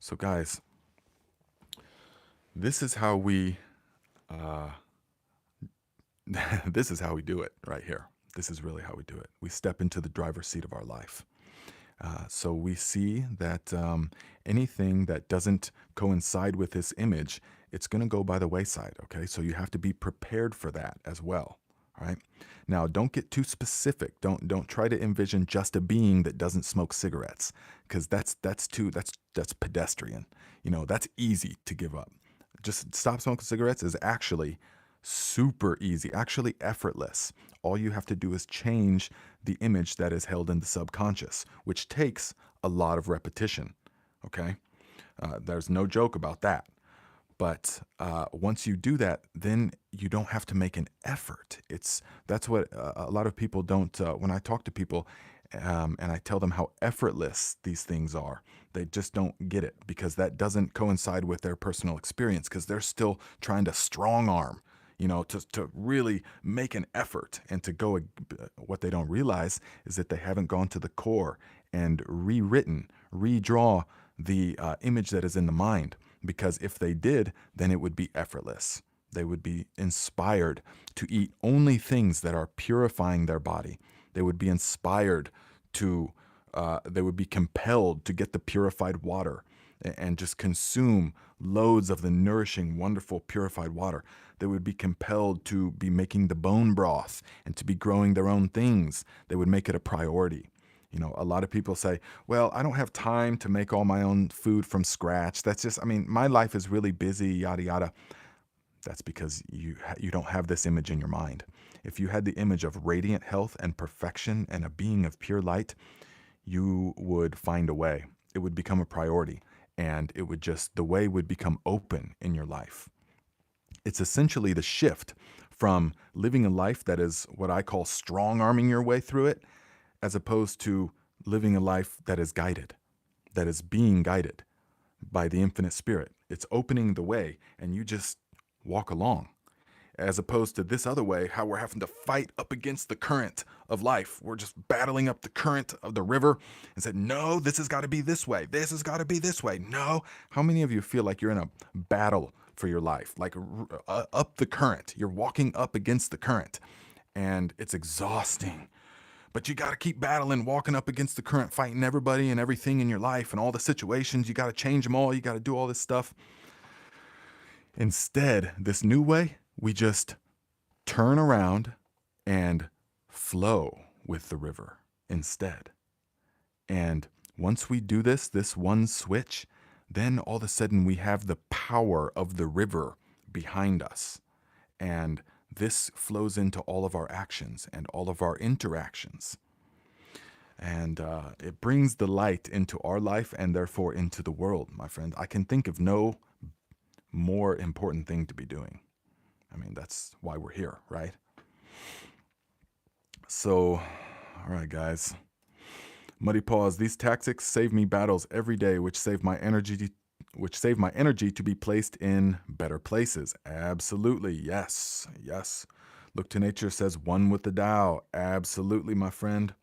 So guys, this is how we this is how we do it right here. This is really how we do it. We step into the driver's seat of our life. So we see that anything that doesn't coincide with this image, it's going to go by the wayside, okay? So you have to be prepared for that as well, all right? Now, don't get too specific. Don't try to envision just a being that doesn't smoke cigarettes, because that's pedestrian. You know, that's easy to give up. Just stop smoking cigarettes is actually super easy, actually effortless. All you have to do is change the image that is held in the subconscious, which takes a lot of repetition, okay? There's no joke about that. But once you do that, then you don't have to make an effort. That's what a lot of people don't, when I talk to people and I tell them how effortless these things are, they just don't get it because that doesn't coincide with their personal experience because they're still trying to strong arm, you know, to really make an effort and to go. What they don't realize is that they haven't gone to the core and redraw the image that is in the mind. Because if they did, then it would be effortless. They would be inspired to eat only things that are purifying their body. They would be inspired to, they would be compelled to get the purified water and just consume loads of the nourishing, wonderful, purified water. They would be compelled to be making the bone broth and to be growing their own things. They would make it a priority. You know, a lot of people say, well, I don't have time to make all my own food from scratch. That's just, I mean, my life is really busy, yada, yada. That's because you don't have this image in your mind. If you had the image of radiant health and perfection and a being of pure light, you would find a way. It would become a priority and it would just, the way would become open in your life. It's essentially the shift from living a life that is what I call strong arming your way through it, as opposed to living a life that is guided, that is being guided by the infinite spirit. It's opening the way and you just walk along. as opposed to this other way, how we're having to fight up against the current of life. We're just battling up the current of the river and said, no, this has got to be this way. This has got to be this way. No. How many of you feel like you're in a battle for your life, like up the current? You're walking up against the current and it's exhausting. But you got to keep battling, walking up against the current, fighting everybody and everything in your life and all the situations. You got to change them all. You got to do all this stuff. Instead, this new way, we just turn around and flow with the river instead. And once we do this one switch, then all of a sudden we have the power of the river behind us. And this flows into all of our actions and all of our interactions. And it brings the light into our life and therefore into the world, my friend. I can think of no more important thing to be doing. I mean, that's why we're here, right? So, all right, guys. Muddy Paws, these tactics save me battles every day, which save my energy to be placed in better places. Absolutely. Yes. Yes. Look to Nature says one with the Tao. Absolutely, my friend.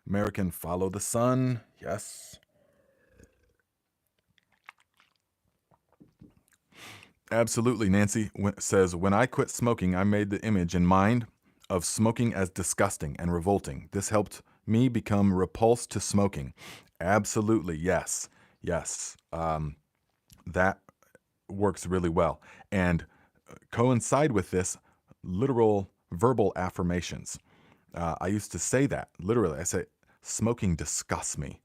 American, follow the sun. Yes. Absolutely, Nancy says, when I quit smoking, I made the image in mind of smoking as disgusting and revolting. This helped me become repulsed to smoking. Absolutely, yes. Yes. That works really well. And coincide with this, literal verbal affirmations. I used to say that, literally. I say, smoking disgusts me.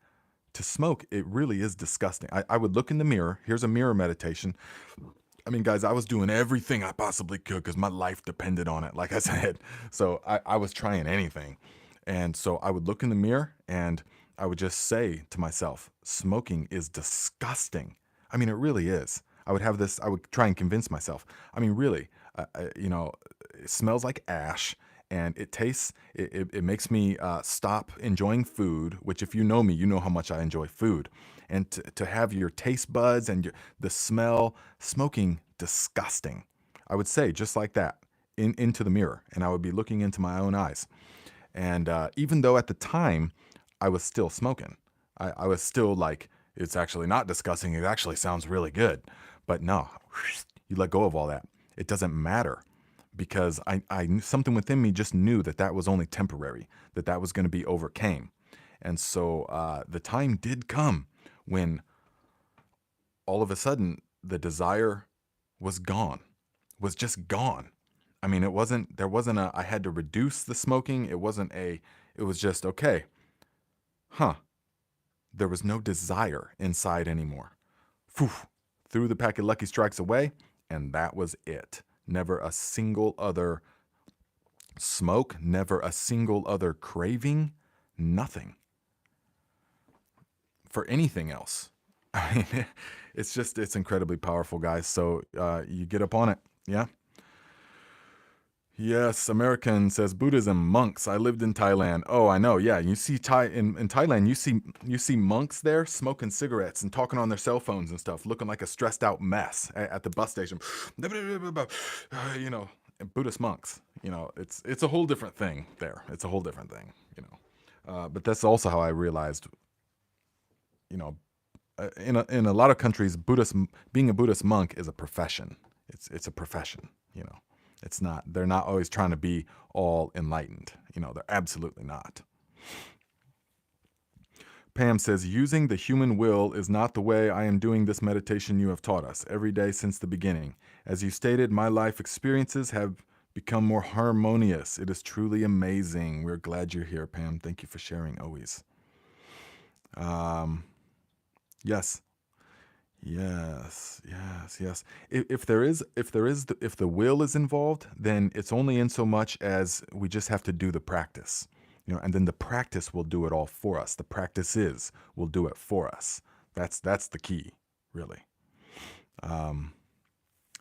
To smoke, it really is disgusting. I would look in the mirror. Here's a mirror meditation. I mean, guys, I was doing everything I possibly could because my life depended on it, like I said. So I was trying anything. And so I would look in the mirror and I would just say to myself, smoking is disgusting. I mean, it really is. I would try and convince myself. I mean, really, it smells like ash and it tastes, it makes me stop enjoying food, which if you know me, you know how much I enjoy food. And to have your taste buds and the smell, smoking, disgusting. I would say just like that into the mirror, and I would be looking into my own eyes. And even though at the time I was still smoking, I was still like, it's actually not disgusting. It actually sounds really good. But no, you let go of all that. It doesn't matter because I knew something within me just knew that was only temporary, that was going to be overcame. And so the time did come when all of a sudden the desire was gone, was just gone. I mean, there wasn't I had to reduce the smoking. It was just, okay, there was no desire inside anymore. Threw the pack of Lucky Strikes away, and that was it. Never a single other smoke, never a single other craving, nothing for anything else. I mean, it's incredibly powerful, guys. So you get up on it. Yeah. Yes, American says Buddhism, monks. I lived in Thailand. Oh, I know. Yeah, you see in Thailand, you see monks there smoking cigarettes and talking on their cell phones and stuff, looking like a stressed out mess at the bus station. Buddhist monks. It's a whole different thing there. It's a whole different thing. But that's also how I realized. In a lot of countries, being a Buddhist monk is a profession. It's a profession. It's not. They're not always trying to be all enlightened. They're absolutely not. Pam says, using the human will is not the way I am doing this meditation you have taught us every day since the beginning. As you stated, my life experiences have become more harmonious. It is truly amazing. We're glad you're here, Pam. Thank you for sharing always. Yes. Yes. If the will is involved, then it's only in so much as we just have to do the practice, and then the practice will do it all for us. The practices will do it for us. That's the key, really.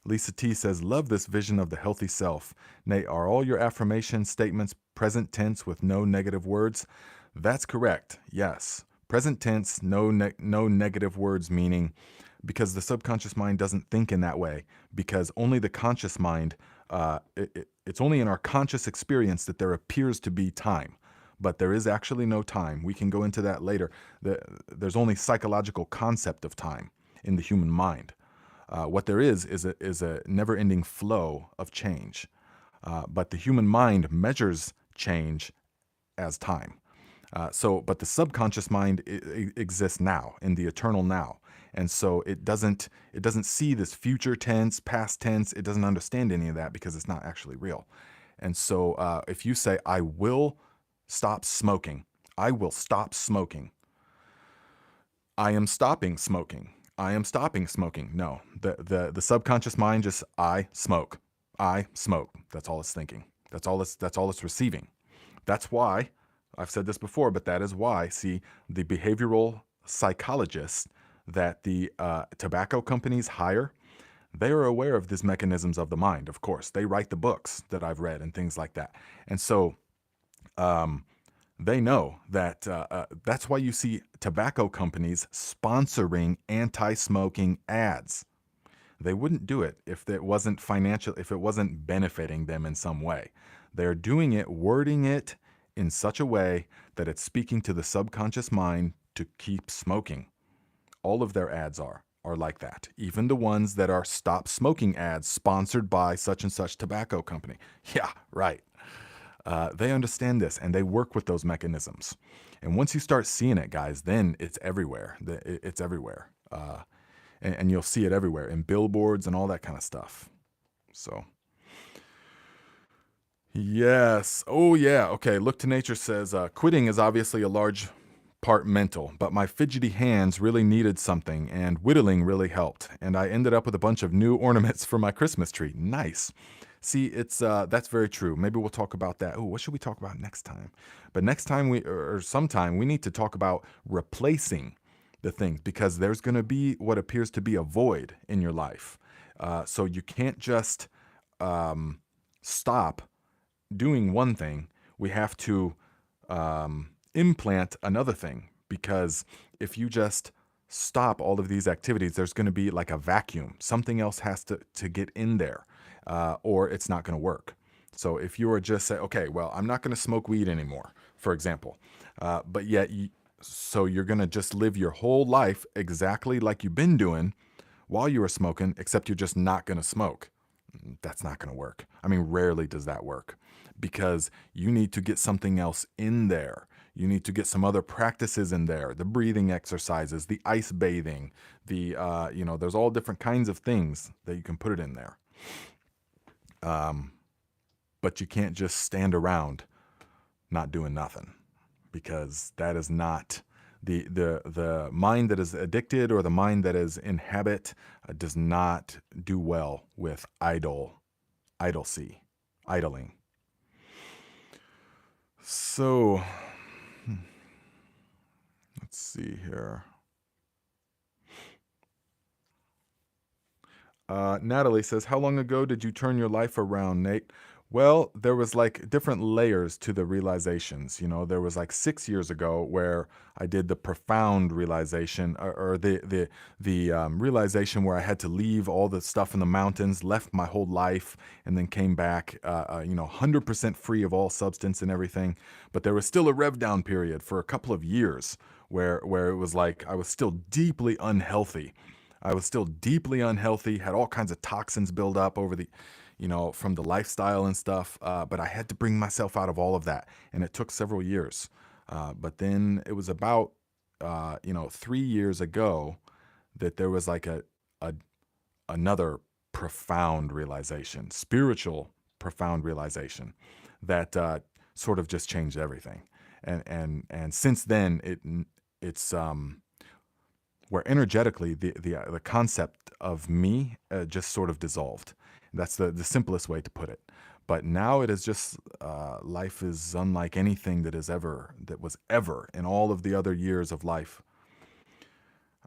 Lisa T says, love this vision of the healthy self. Nate, are all your affirmation statements present tense with no negative words? That's correct. Yes. Present tense, no negative words, meaning because the subconscious mind doesn't think in that way, because only the conscious mind It's only in our conscious experience that there appears to be time, but there is actually no time. We can go into that later. There's only psychological concept of time in the human mind. What there is a never-ending flow of change. But the human mind measures change as time. But the subconscious mind exists now, in the eternal now. And so it doesn't see this future tense, past tense. It doesn't understand any of that because it's not actually real. And so if you say, I will stop smoking, I will stop smoking, I am stopping smoking, I am stopping smoking. No, the subconscious mind just, I smoke. That's all it's thinking. That's all it's receiving. That's why, I've said this before, but that is why, see, the behavioral psychologists that the tobacco companies hire, they are aware of these mechanisms of the mind, of course. They write the books that I've read and things like that. And so they know that that's why you see tobacco companies sponsoring anti-smoking ads. They wouldn't do it if it wasn't financial, if it wasn't benefiting them in some way. They're doing it, wording it in such a way that it's speaking to the subconscious mind to keep smoking. All of their ads are like that. Even the ones that are stop smoking ads sponsored by such and such tobacco company. Yeah, right. They understand this and they work with those mechanisms. And once you start seeing it, guys, then it's everywhere. It's everywhere. And you'll see it everywhere in billboards and all that kind of stuff. So, yes. Oh, yeah. Okay. Look to Nature says, quitting is obviously a large part mental, but my fidgety hands really needed something and whittling really helped. And I ended up with a bunch of new ornaments for my Christmas tree. Nice. See, it's that's very true. Maybe we'll talk about that. Oh, what should we talk about next time? But next time or sometime we need to talk about replacing the things, because there's going to be what appears to be a void in your life. So you can't just stop doing one thing. We have to implant another thing, because if you just stop all of these activities, there's going to be like a vacuum. Something else has to get in there, or it's not going to work. So if you were just say, okay, well, I'm not going to smoke weed anymore, for example, but yet so you're going to just live your whole life exactly like you've been doing while you were smoking, except you're just not going to smoke. That's not going to work. I mean, rarely does that work, because you need to get something else in there. You need to get some other practices in there, the breathing exercises, the ice bathing, there's all different kinds of things that you can put it in there. But you can't just stand around not doing nothing, because that is not the mind that is addicted, or the mind that is in habit does not do well with idling. So let's see here. Natalie says, how long ago did you turn your life around, Nate? Well, there was like different layers to the realizations. There was like 6 years ago where I did the profound realization, or the realization where I had to leave all the stuff in the mountains, left my whole life, and then came back, 100% free of all substance and everything. But there was still a rev down period for a couple of years where it was like I was still deeply unhealthy. Had all kinds of toxins build up over from the lifestyle and stuff. But I had to bring myself out of all of that. And it took several years. But then it was about, 3 years ago that there was like another profound realization, spiritual profound realization that sort of just changed everything. And since then it's where energetically the concept of me just sort of dissolved. That's the simplest way to put it. But now it is just life is unlike anything that was ever in all of the other years of life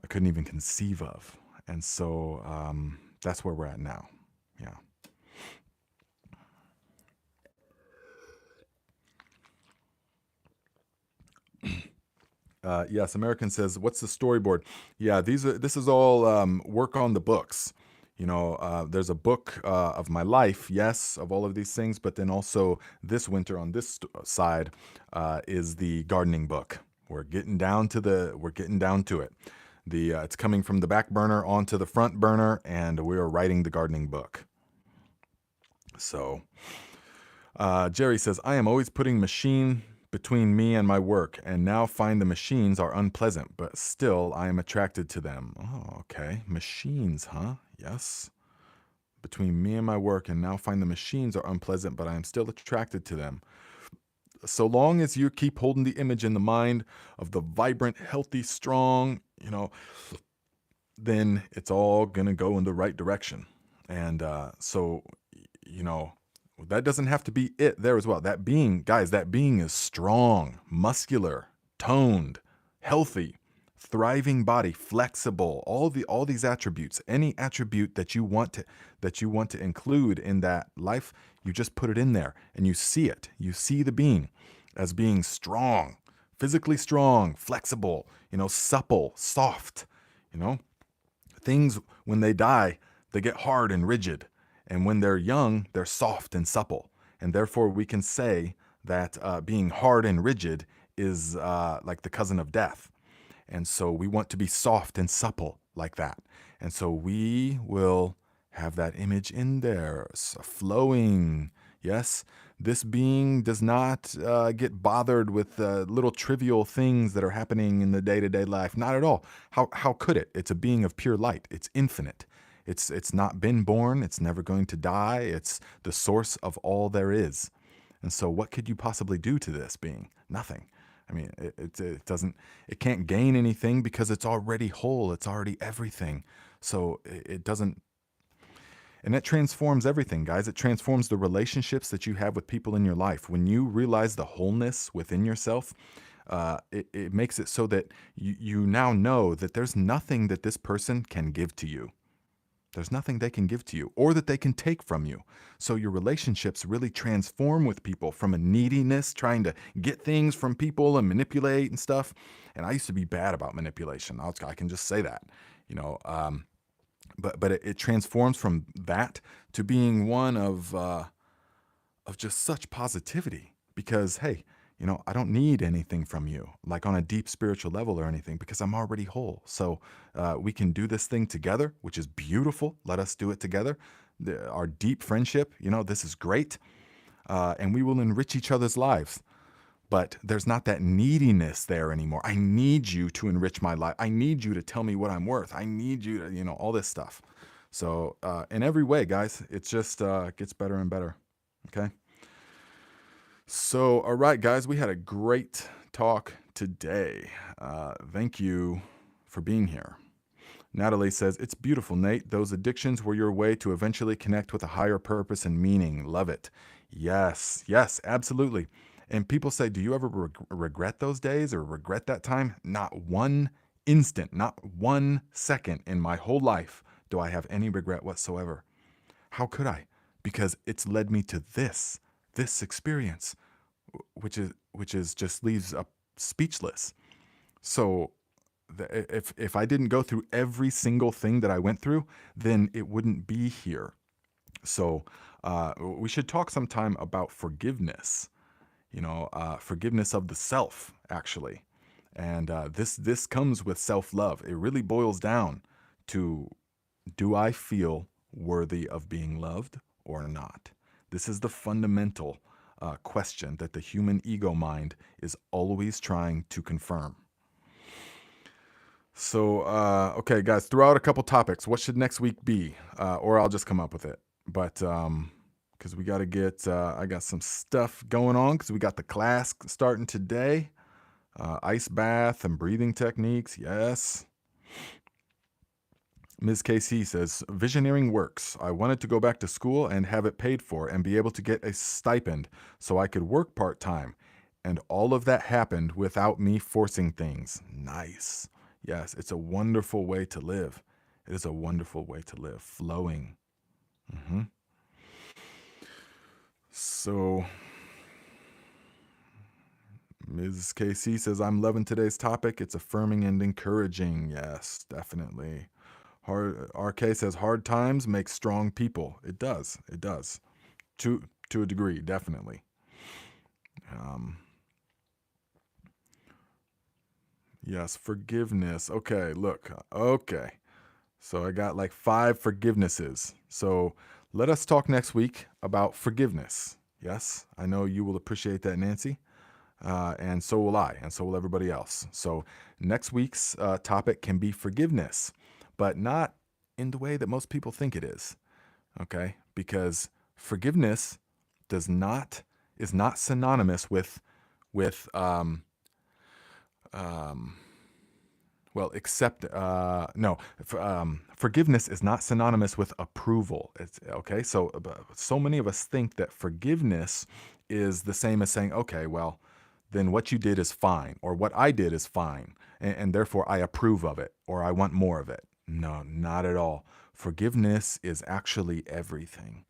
I couldn't even conceive of. And so that's where we're at now. Yeah. Yes, American says, what's the storyboard? Yeah, this is all work on the books. There's a book of my life, yes, of all of these things, but then also this winter on this side is the gardening book. We're getting down to it. It's coming from the back burner onto the front burner, and we are writing the gardening book. So, Jerry says, I am always putting machine between me and my work, and now find the machines are unpleasant, but still I am attracted to them. Oh, okay. Machines, huh? Yes. Between me and my work, and now find the machines are unpleasant, but I am still attracted to them. So long as you keep holding the image in the mind of the vibrant, healthy, strong, then it's all going to go in the right direction. And you know, that doesn't have to be it there as well. That being, guys, that being is strong, muscular, toned, healthy, thriving body, flexible, all these attributes. Any attribute that you want to include in that life, you just put it in there and you see it. You see the being as being strong, physically strong, flexible, supple, soft, things when they die, they get hard and rigid. And when they're young, they're soft and supple. And therefore, we can say that being hard and rigid is like the cousin of death. And so we want to be soft and supple like that. And so we will have that image in there, flowing. Yes, this being does not get bothered with little trivial things that are happening in the day-to-day life. Not at all. How could it? It's a being of pure light. It's infinite. It's not been born. It's never going to die. It's the source of all there is. And so what could you possibly do to this being? Nothing. I mean, it can't gain anything because it's already whole. It's already everything. So it doesn't, and it transforms everything, guys. It transforms the relationships that you have with people in your life. When you realize the wholeness within yourself, it makes it so that you now know that there's nothing that this person can give to you. There's nothing they can give to you or that they can take from you. So your relationships really transform with people from a neediness, trying to get things from people and manipulate and stuff. And I used to be bad about manipulation. I can just say that, but it transforms from that to being one of just such positivity because, hey, I don't need anything from you, like on a deep spiritual level or anything, because I'm already whole. So we can do this thing together, which is beautiful. Let us do it together. Our deep friendship, this is great. And we will enrich each other's lives. But there's not that neediness there anymore. I need you to enrich my life. I need you to tell me what I'm worth. I need you to, all this stuff. So in every way, guys, it just gets better and better. Okay. So, all right, guys, we had a great talk today. Thank you for being here. Natalie says, it's beautiful, Nate. Those addictions were your way to eventually connect with a higher purpose and meaning. Love it. Yes, absolutely. And people say, do you ever regret those days or regret that time? Not one instant, not 1 second in my whole life do I have any regret whatsoever. How could I? Because it's led me to this experience, which is just leaves up speechless. So if I didn't go through every single thing that I went through, then it wouldn't be here. So we should talk sometime about forgiveness, forgiveness of the self, actually. And this comes with self-love. It really boils down to, do I feel worthy of being loved or not? This is the fundamental question that the human ego mind is always trying to confirm. So, okay, guys, throw out a couple topics. What should next week be? Or I'll just come up with it. But because we got to get, I got some stuff going on because we got the class starting today. Ice bath and breathing techniques. Yes. Ms. KC says, Visioneering works. I wanted to go back to school and have it paid for and be able to get a stipend so I could work part-time. And all of that happened without me forcing things. Nice. Yes, it's a wonderful way to live. It is a wonderful way to live. Flowing. So, Ms. KC says, I'm loving today's topic. It's affirming and encouraging. Yes, definitely. RK says hard times make strong people. It does. It does. To a degree, definitely. Yes, forgiveness. Okay, look. Okay. So I got like 5 forgivenesses. So let us talk next week about forgiveness. Yes, I know you will appreciate that, Nancy. And so will I, and so will everybody else. So next week's topic can be forgiveness, but not in the way that most people think it is. Okay, because forgiveness is not synonymous with accept no forgiveness is not synonymous with approval. It's okay. So many of us think that forgiveness is the same as saying, okay, well, then what you did is fine, or what I did is fine, and therefore I approve of it, or I want more of it. No, not at all. Forgiveness is actually everything.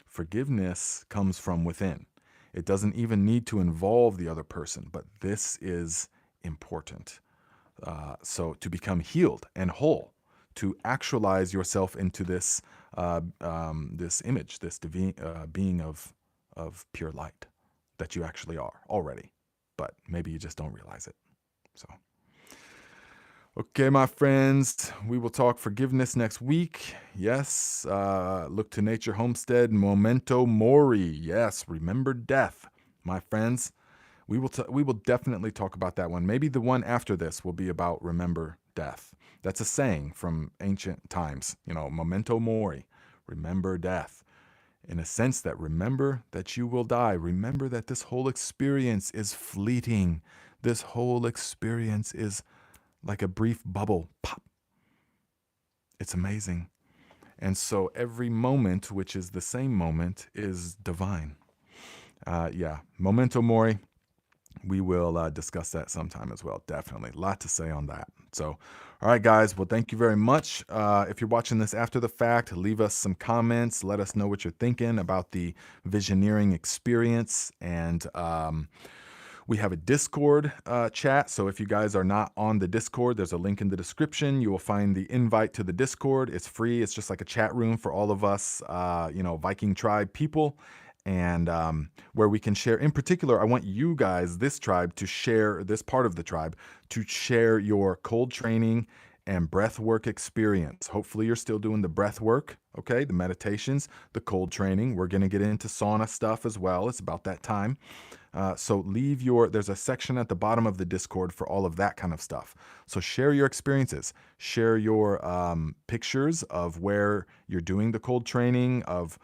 Forgiveness comes from within. It doesn't even need to involve the other person, but this is important. So to become healed and whole, to actualize yourself into this this image, this being of pure light that you actually are already, but maybe you just don't realize it. So, okay, my friends, we will talk forgiveness next week. Yes, look to nature, homestead, memento mori. Yes, remember death, my friends. We will definitely talk about that one. Maybe the one after this will be about remember death. That's a saying from ancient times. You know, memento mori, remember death. In a sense that remember that you will die. Remember that this whole experience is fleeting. This whole experience is like a brief bubble. Pop. It's amazing. And so every moment, which is the same moment, is divine. Yeah, memento mori. We will discuss that sometime as well. Definitely. A lot to say on that. So, all right, guys. Well, thank you very much. If you're watching this after the fact, leave us some comments. Let us know what you're thinking about the Visioneering experience. And we have a Discord chat. So if you guys are not on the Discord, there's a link in the description. You will find the invite to the Discord. It's free. It's just like a chat room for all of us, Viking Tribe people. And where we can share. In particular, I want you guys, this tribe, to share, this part of the tribe, to share your cold training and breath work experience. Hopefully you're still doing the breath work, okay, the meditations, the cold training. We're going to get into sauna stuff as well. It's about that time. So there's a section at the bottom of the Discord for all of that kind of stuff. So share your experiences, share your pictures of where you're doing the cold training, of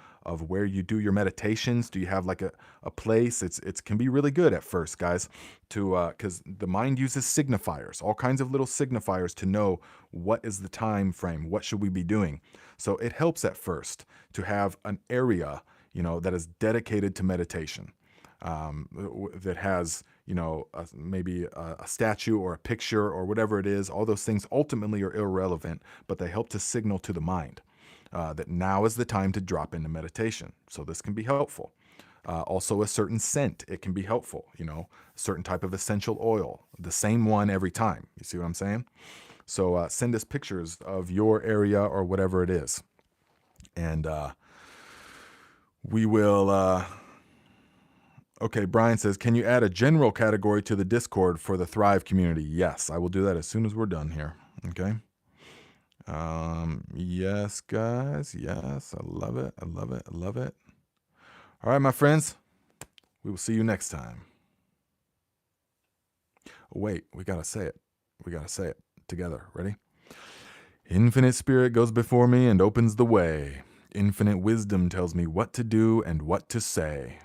where you do your meditations. Do you have like a place? It can be really good at first, guys, because the mind uses signifiers, all kinds of little signifiers to know what is the time frame, what should we be doing. So it helps at first to have an area, that is dedicated to meditation. That has, maybe a statue or a picture or whatever it is. All those things ultimately are irrelevant, but they help to signal to the mind that now is the time to drop into meditation. So this can be helpful. Also, a certain scent, it can be helpful. A certain type of essential oil, the same one every time. You see what I'm saying? So send us pictures of your area or whatever it is. And we will... Okay, Brian says, can you add a general category to the Discord for the Thrive community? Yes, I will do that as soon as we're done here. Okay. Yes, guys. Yes, I love it. I love it. I love it. All right, my friends. We will see you next time. Wait, we got to say it. We got to say it together. Ready? Infinite Spirit goes before me and opens the way. Infinite wisdom tells me what to do and what to say.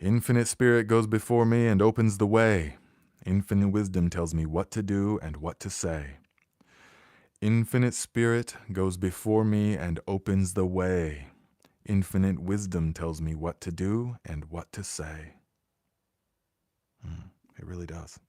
Infinite Spirit goes before me and opens the way. Infinite wisdom tells me what to do and what to say. Infinite Spirit goes before me and opens the way. Infinite wisdom tells me what to do and what to say. It really does.